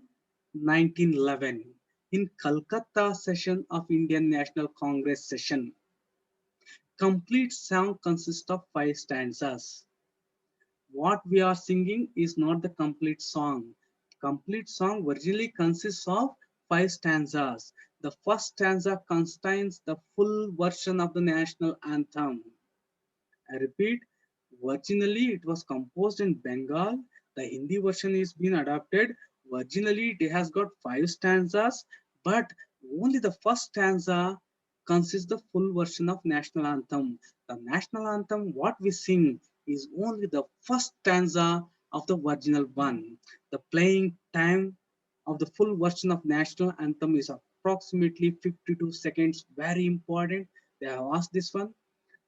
1911 in Calcutta session of Indian National Congress session. Complete song consists of 5 stanzas. What we are singing is not the complete song. Complete song originally consists of 5 stanzas. The first stanza contains the full version of the national anthem. I repeat, originally it was composed in Bengal. The Hindi version is being adapted. Originally it has got 5 stanzas, but only the first stanza consists the full version of national anthem. The national anthem, what we sing, is only the first stanza of the original one. The playing time of the full version of national anthem is approximately 52 seconds. Very important. They have asked this one.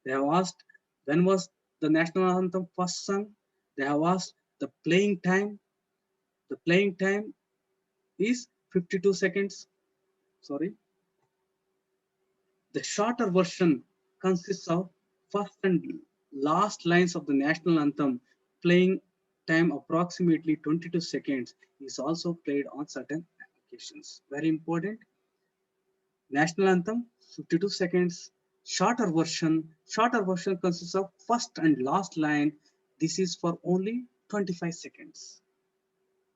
They have asked when was the national anthem first sung. They have asked the playing time. The playing time is 52 seconds. Sorry. The shorter version consists of first and last lines of the national anthem. Playing time approximately 22 seconds is also played on certain occasions. Very important. National anthem 52 seconds. Shorter version consists of first and last line. This is for only 25 seconds.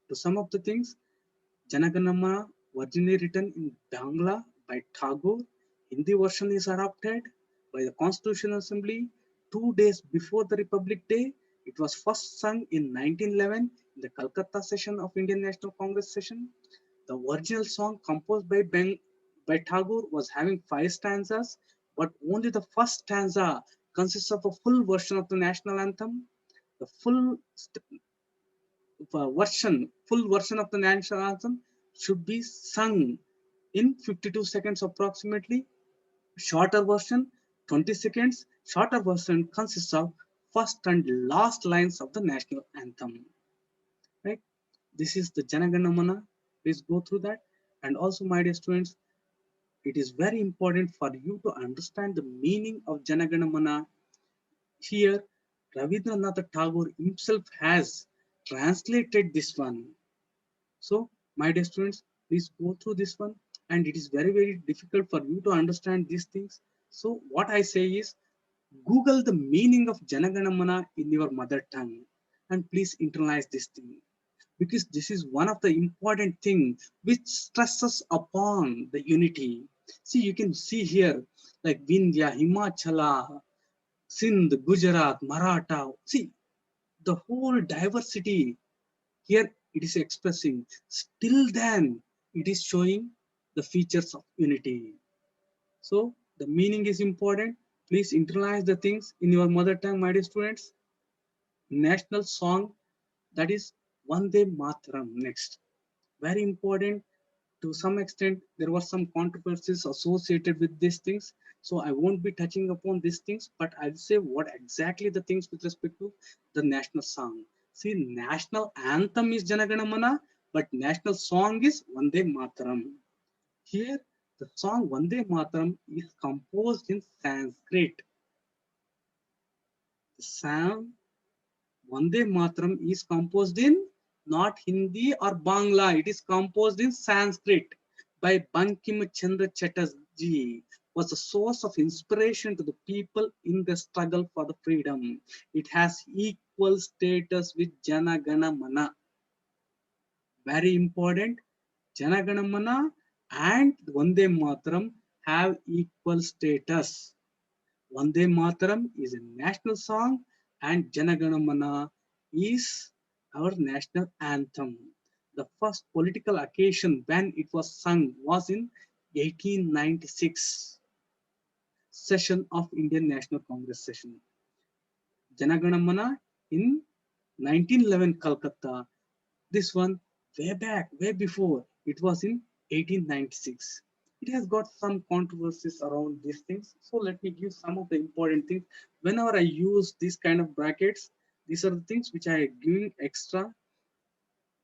To sum up the things, Janaganamana originally written in Bangla by Tagore. Hindi version is adopted by the Constitutional Assembly 2 days before the Republic Day. It was first sung in 1911 in the Calcutta session of Indian National Congress session. The original song composed by Tagore was having 5 stanzas, but only the first stanza consists of a full version of the national anthem. The full version of the national anthem should be sung in 52 seconds approximately. Shorter version 20 seconds. Shorter version consists of first and last lines of the national anthem. Right? This is the Janaganamana. Please go through that. And also, my dear students, it is very important for you to understand the meaning of Janaganamana. Here, Rabindranath Tagore himself has translated this one. So, my dear students, please go through this one. And it is very difficult for you to understand these things. So, what I say is, Google the meaning of Janaganamana in your mother tongue and please internalize this thing, because this is one of the important things which stresses upon the unity. See, you can see here like Vindhya, Himachala, Sindh, Gujarat, Maratha. See, the whole diversity here it is expressing. Still then, it is showing the features of unity. So, the meaning is important. Please internalize the things in your mother tongue, my dear students. National song, that is Vande Mataram. Next, very important. To some extent, there were some controversies associated with these things. So I won't be touching upon these things, but I'll say what exactly the things with respect to the national song. See, national anthem is Janagana Mana, but national song is Vande Mataram. Here, the song Vande Mataram is composed in Sanskrit. The song Vande Mataram is composed in not Hindi or Bangla. It is composed in Sanskrit by Bankim Chandra Chatterjee. Was a source of inspiration to the people in the struggle for the freedom. It has equal status with Jana Gana Mana. Very important. Jana Gana Mana and Vande Mataram have equal status. Vande Mataram is a national song and Janaganamana is our national anthem. The first political occasion when it was sung was in 1896 session of Indian National Congress session. Janaganamana in 1911 Calcutta. This one way back, way before, it was in 1896. It has got some controversies around these things. So let me give some of the important things. Whenever I use these kind of brackets, these are the things which I am giving extra.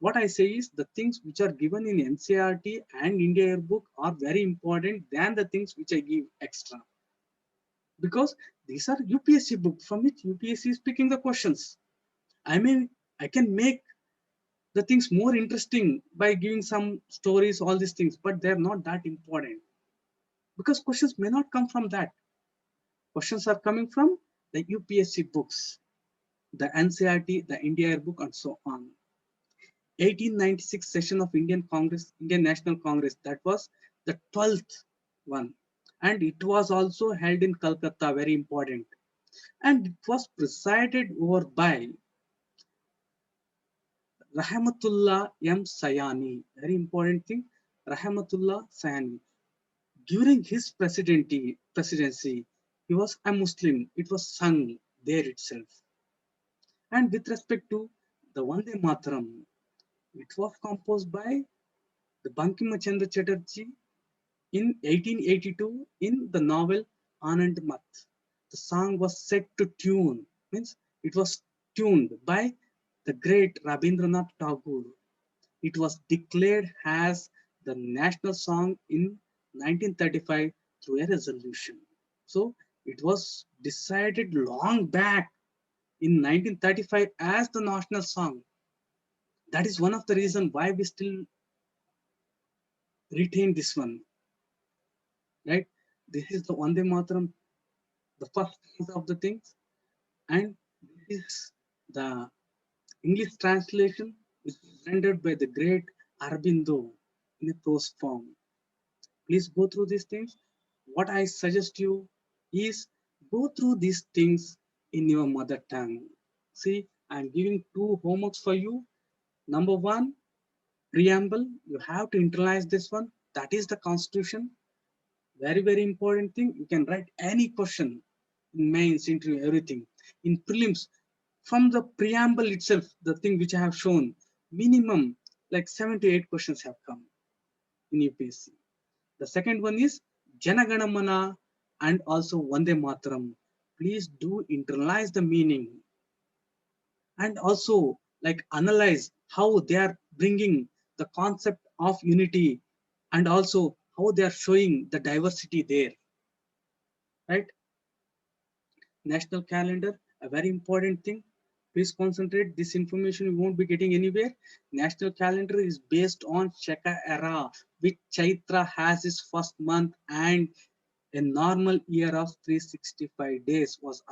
What I say is the things which are given in NCERT and India Yearbook are very important than the things which I give extra. Because these are UPSC books from which UPSC is picking the questions. I can make the things more interesting by giving some stories, all these things, but they're not that important because questions may not come from that. Questions are coming from the UPSC books, the NCERT, the India Yearbook, and so on. 1896 session of Indian Congress, Indian National Congress, that was the 12th one. And it was also held in Calcutta, very important. And it was presided over by Rahmatullah M. Sayani. Very important thing, Rahmatullah Sayani. During his presidency, he was a Muslim. It was sung there itself. And with respect to the Vande Mataram, it was composed by the Bankim Chandra Chatterjee in 1882 in the novel Anand Mat. The song was set to tune, means it was tuned by the great Rabindranath Tagore. It was declared as the national song in 1935 through a resolution. So it was decided long back in 1935 as the national song. That is one of the reasons why we still retain this one, right? This is the Vande Mataram, the first piece of the things, and this is the English translation, which is rendered by the great Arbindo in a prose form. Please go through these things. What I suggest you is go through these things in your mother tongue. See, I'm giving two homeworks for you. Number one, preamble. You have to internalize this one. That is the constitution. Very, very important thing. You can write any question in mains, interview, everything. In prelims, from the preamble itself, the thing which I have shown, minimum like 7 to 8 questions have come in UPSC. The second one is Janaganamana and also Vande Mataram. Please do internalize the meaning and also like analyze how they are bringing the concept of unity and also how they are showing the diversity there, right? National calendar, a very important thing. Please concentrate. This information you won't be getting anywhere. National calendar is based on Shaka era, which Chaitra has its first month and a normal year of 365 days was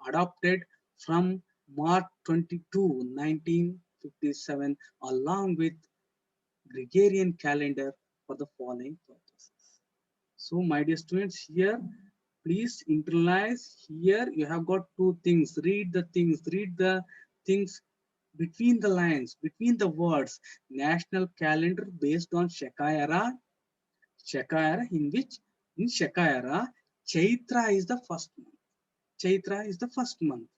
adopted from March 22, 1957, along with Gregorian calendar for the following purposes. So, my dear students, here, please internalize. Here, you have got two things. Read the things between the lines, between the words. National calendar based on Shaka era, in which in Shaka era, Chaitra is the first month. Chaitra is the first month.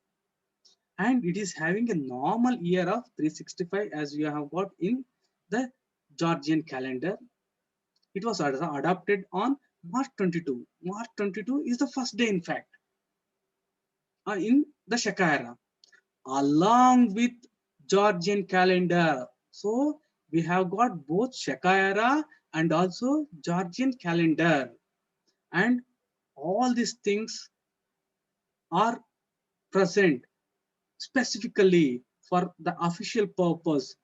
And it is having a normal year of 365 as you have got in the Georgian calendar. It was adopted on March 22. March 22 is the first day, in fact, in the Shaka era, along with Georgian calendar. So we have got both Shaka era and also Georgian calendar. And all these things are present specifically for the official purpose.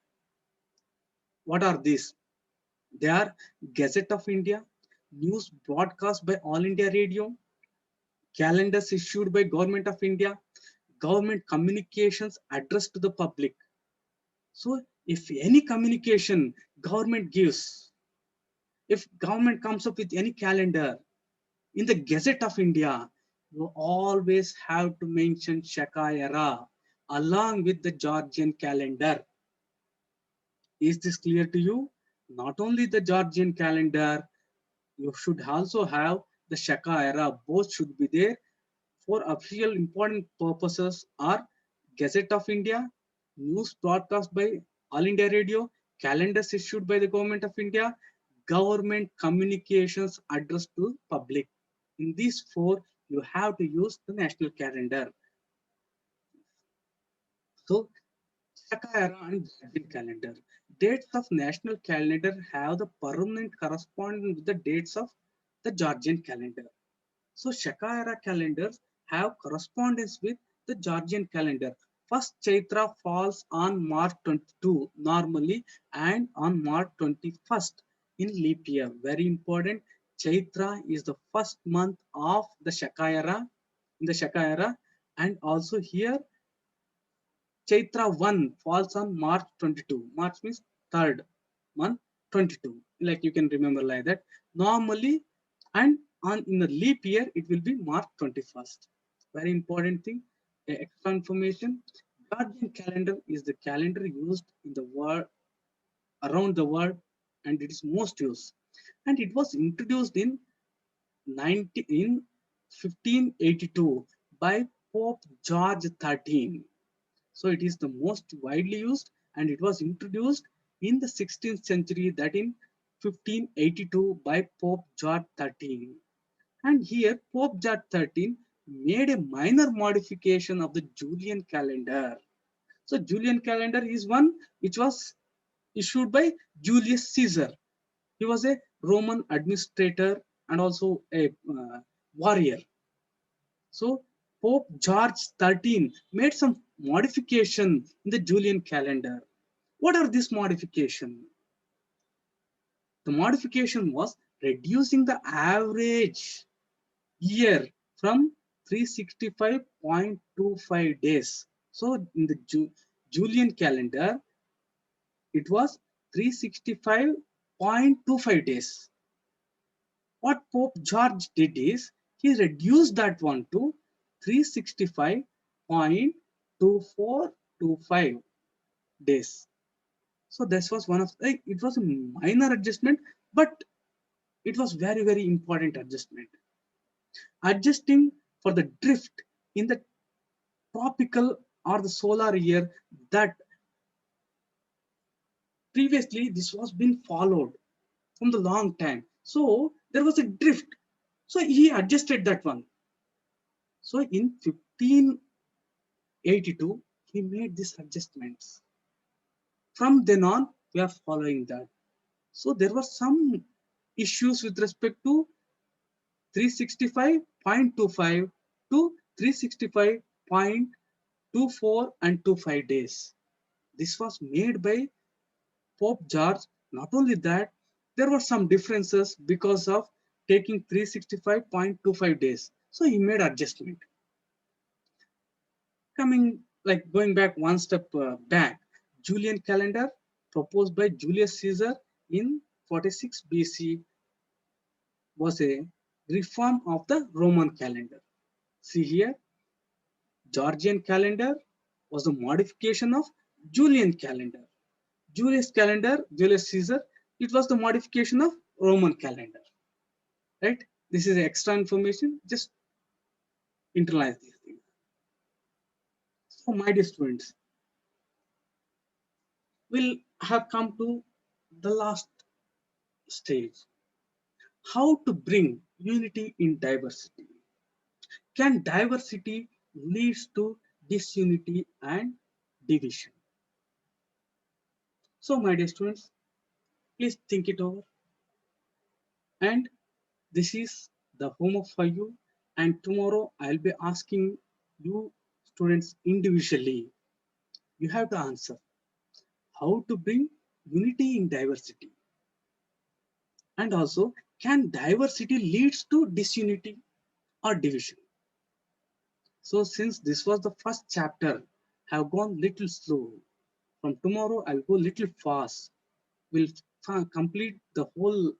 What are these? They are Gazette of India, news broadcast by All India Radio, calendars issued by Government of India, government communications addressed to the public. So if any communication government gives, if government comes up with any calendar in the Gazette of India, you always have to mention Shaka era along with the Georgian calendar. Is this clear to you? Not only the Georgian calendar, you should also have the Shaka era. Both should be there for official important purposes are Gazette of India, news broadcast by All India Radio, calendars issued by the Government of India, government communications addressed to public. In these four, you have to use the national calendar. So, Shaka era and Georgian calendar. Dates of national calendar have the permanent correspondence with the dates of the Georgian calendar. So Shaka era calendars have correspondence with the Georgian calendar. First Chaitra falls on March 22 normally and on March 21st in leap year. Very important. Chaitra is the first month of the Shaka era in the Shaka era, and also here Chaitra 1 falls on March 22. March means third month 22. Like you can remember like that. Normally, and on in the leap year, it will be March 21st. Very important thing. Extra information. Georgian calendar is the calendar used in the world around the world, and it is most used. And it was introduced in 1582 by Pope George XIII. So it is the most widely used, and it was introduced in the 16th century, that in 1582 by Pope George XIII. And here Pope George XIII made a minor modification of the Julian calendar. So Julian calendar is one which was issued by Julius Caesar. He was a Roman administrator and also a warrior. So Pope George XIII made some modification in the Julian calendar. What are these modifications? The modification was reducing the average year from 365.25 days. So in the Julian calendar, it was 365.25 days. What Pope George did is he reduced that one to 365.2425 days. So this was one of it was a minor adjustment, but it was very important adjustment. Adjusting for the drift in the tropical or the solar year that previously this was been followed from the long time. So there was a drift. So he adjusted that one. So in 1582, he made these adjustments. From then on, we are following that. So there were some issues with respect to 365.25 to 365.24 and 25 days. This was made by Pope George. Not only that, there were some differences because of taking 365.25 days. So he made adjustment. Going back one step back, Julian calendar proposed by Julius Caesar in 46 BC was a reform of the Roman calendar. See here, Georgian calendar was a modification of Julian calendar. Julius Caesar, it was the modification of Roman calendar. Right? This is extra information. Just internalize these things. So, my dear students, we'll have come to the last stage. How to bring unity in diversity? Can diversity leads to disunity and division? So, my dear students, please think it over. And this is the homework for you. And tomorrow I'll be asking you students individually. You have to answer how to bring unity in diversity. And also, can diversity leads to disunity or division? So since this was the first chapter, have gone little slow. From tomorrow, I'll go little fast. We'll complete the whole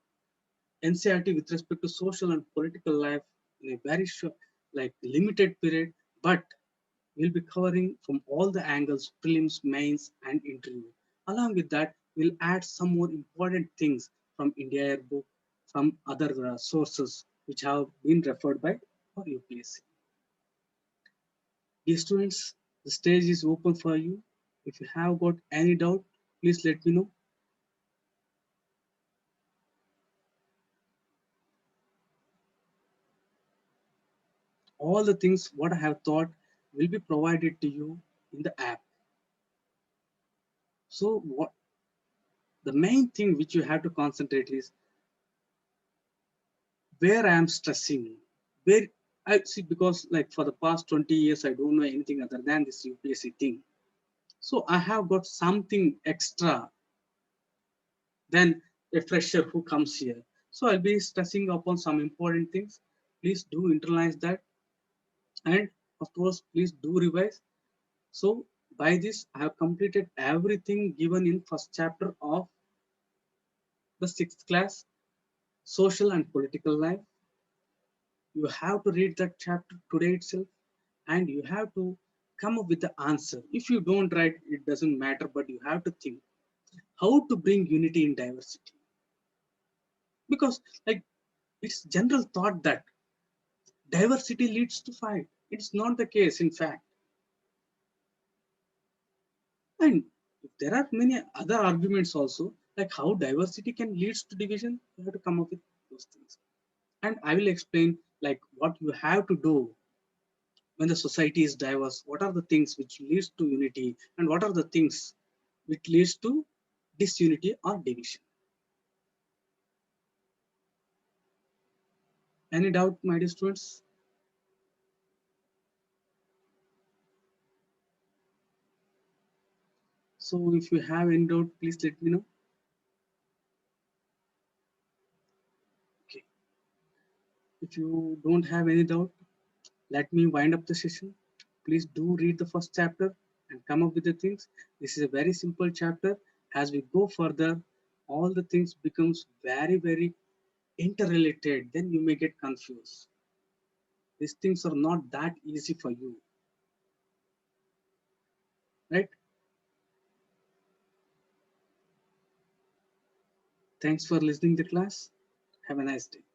NCERT with respect to social and political life in a very short, like limited period, but we'll be covering from all the angles, prelims, mains, and interview. Along with that, we'll add some more important things from India Air book, from other sources which have been referred by for UPSC. Dear students, the stage is open for you. If you have got any doubt, please let me know. All the things what I have taught will be provided to you in the app. So what the main thing which you have to concentrate is where I am stressing, where I see, because like for the past 20 years I don't know anything other than this UPSC thing. So I have got something extra than a fresher who comes here. So I'll be stressing upon some important things. Please do internalize that, and of course please do revise. So by this I have completed everything given in first chapter of the sixth class, social and political life. You have to read that chapter today itself, and you have to come up with the answer. If you don't write, it doesn't matter, but you have to think how to bring unity in diversity. Because like it's general thought that diversity leads to fight. It's not the case, in fact. And there are many other arguments also, like how diversity can lead to division. You have to come up with those things. And I will explain like what you have to do when the society is diverse. What are the things which leads to unity, and what are the things which leads to disunity or division? Any doubt, my dear students? So if you have any doubt, please let me know. Okay. If you don't have any doubt, let me wind up the session. Please do read the first chapter and come up with the things. This is a very simple chapter. As we go further, all the things becomes very, very interrelated. Then you may get confused. These things are not that easy for you, right? Thanks for listening to class. Have a nice day.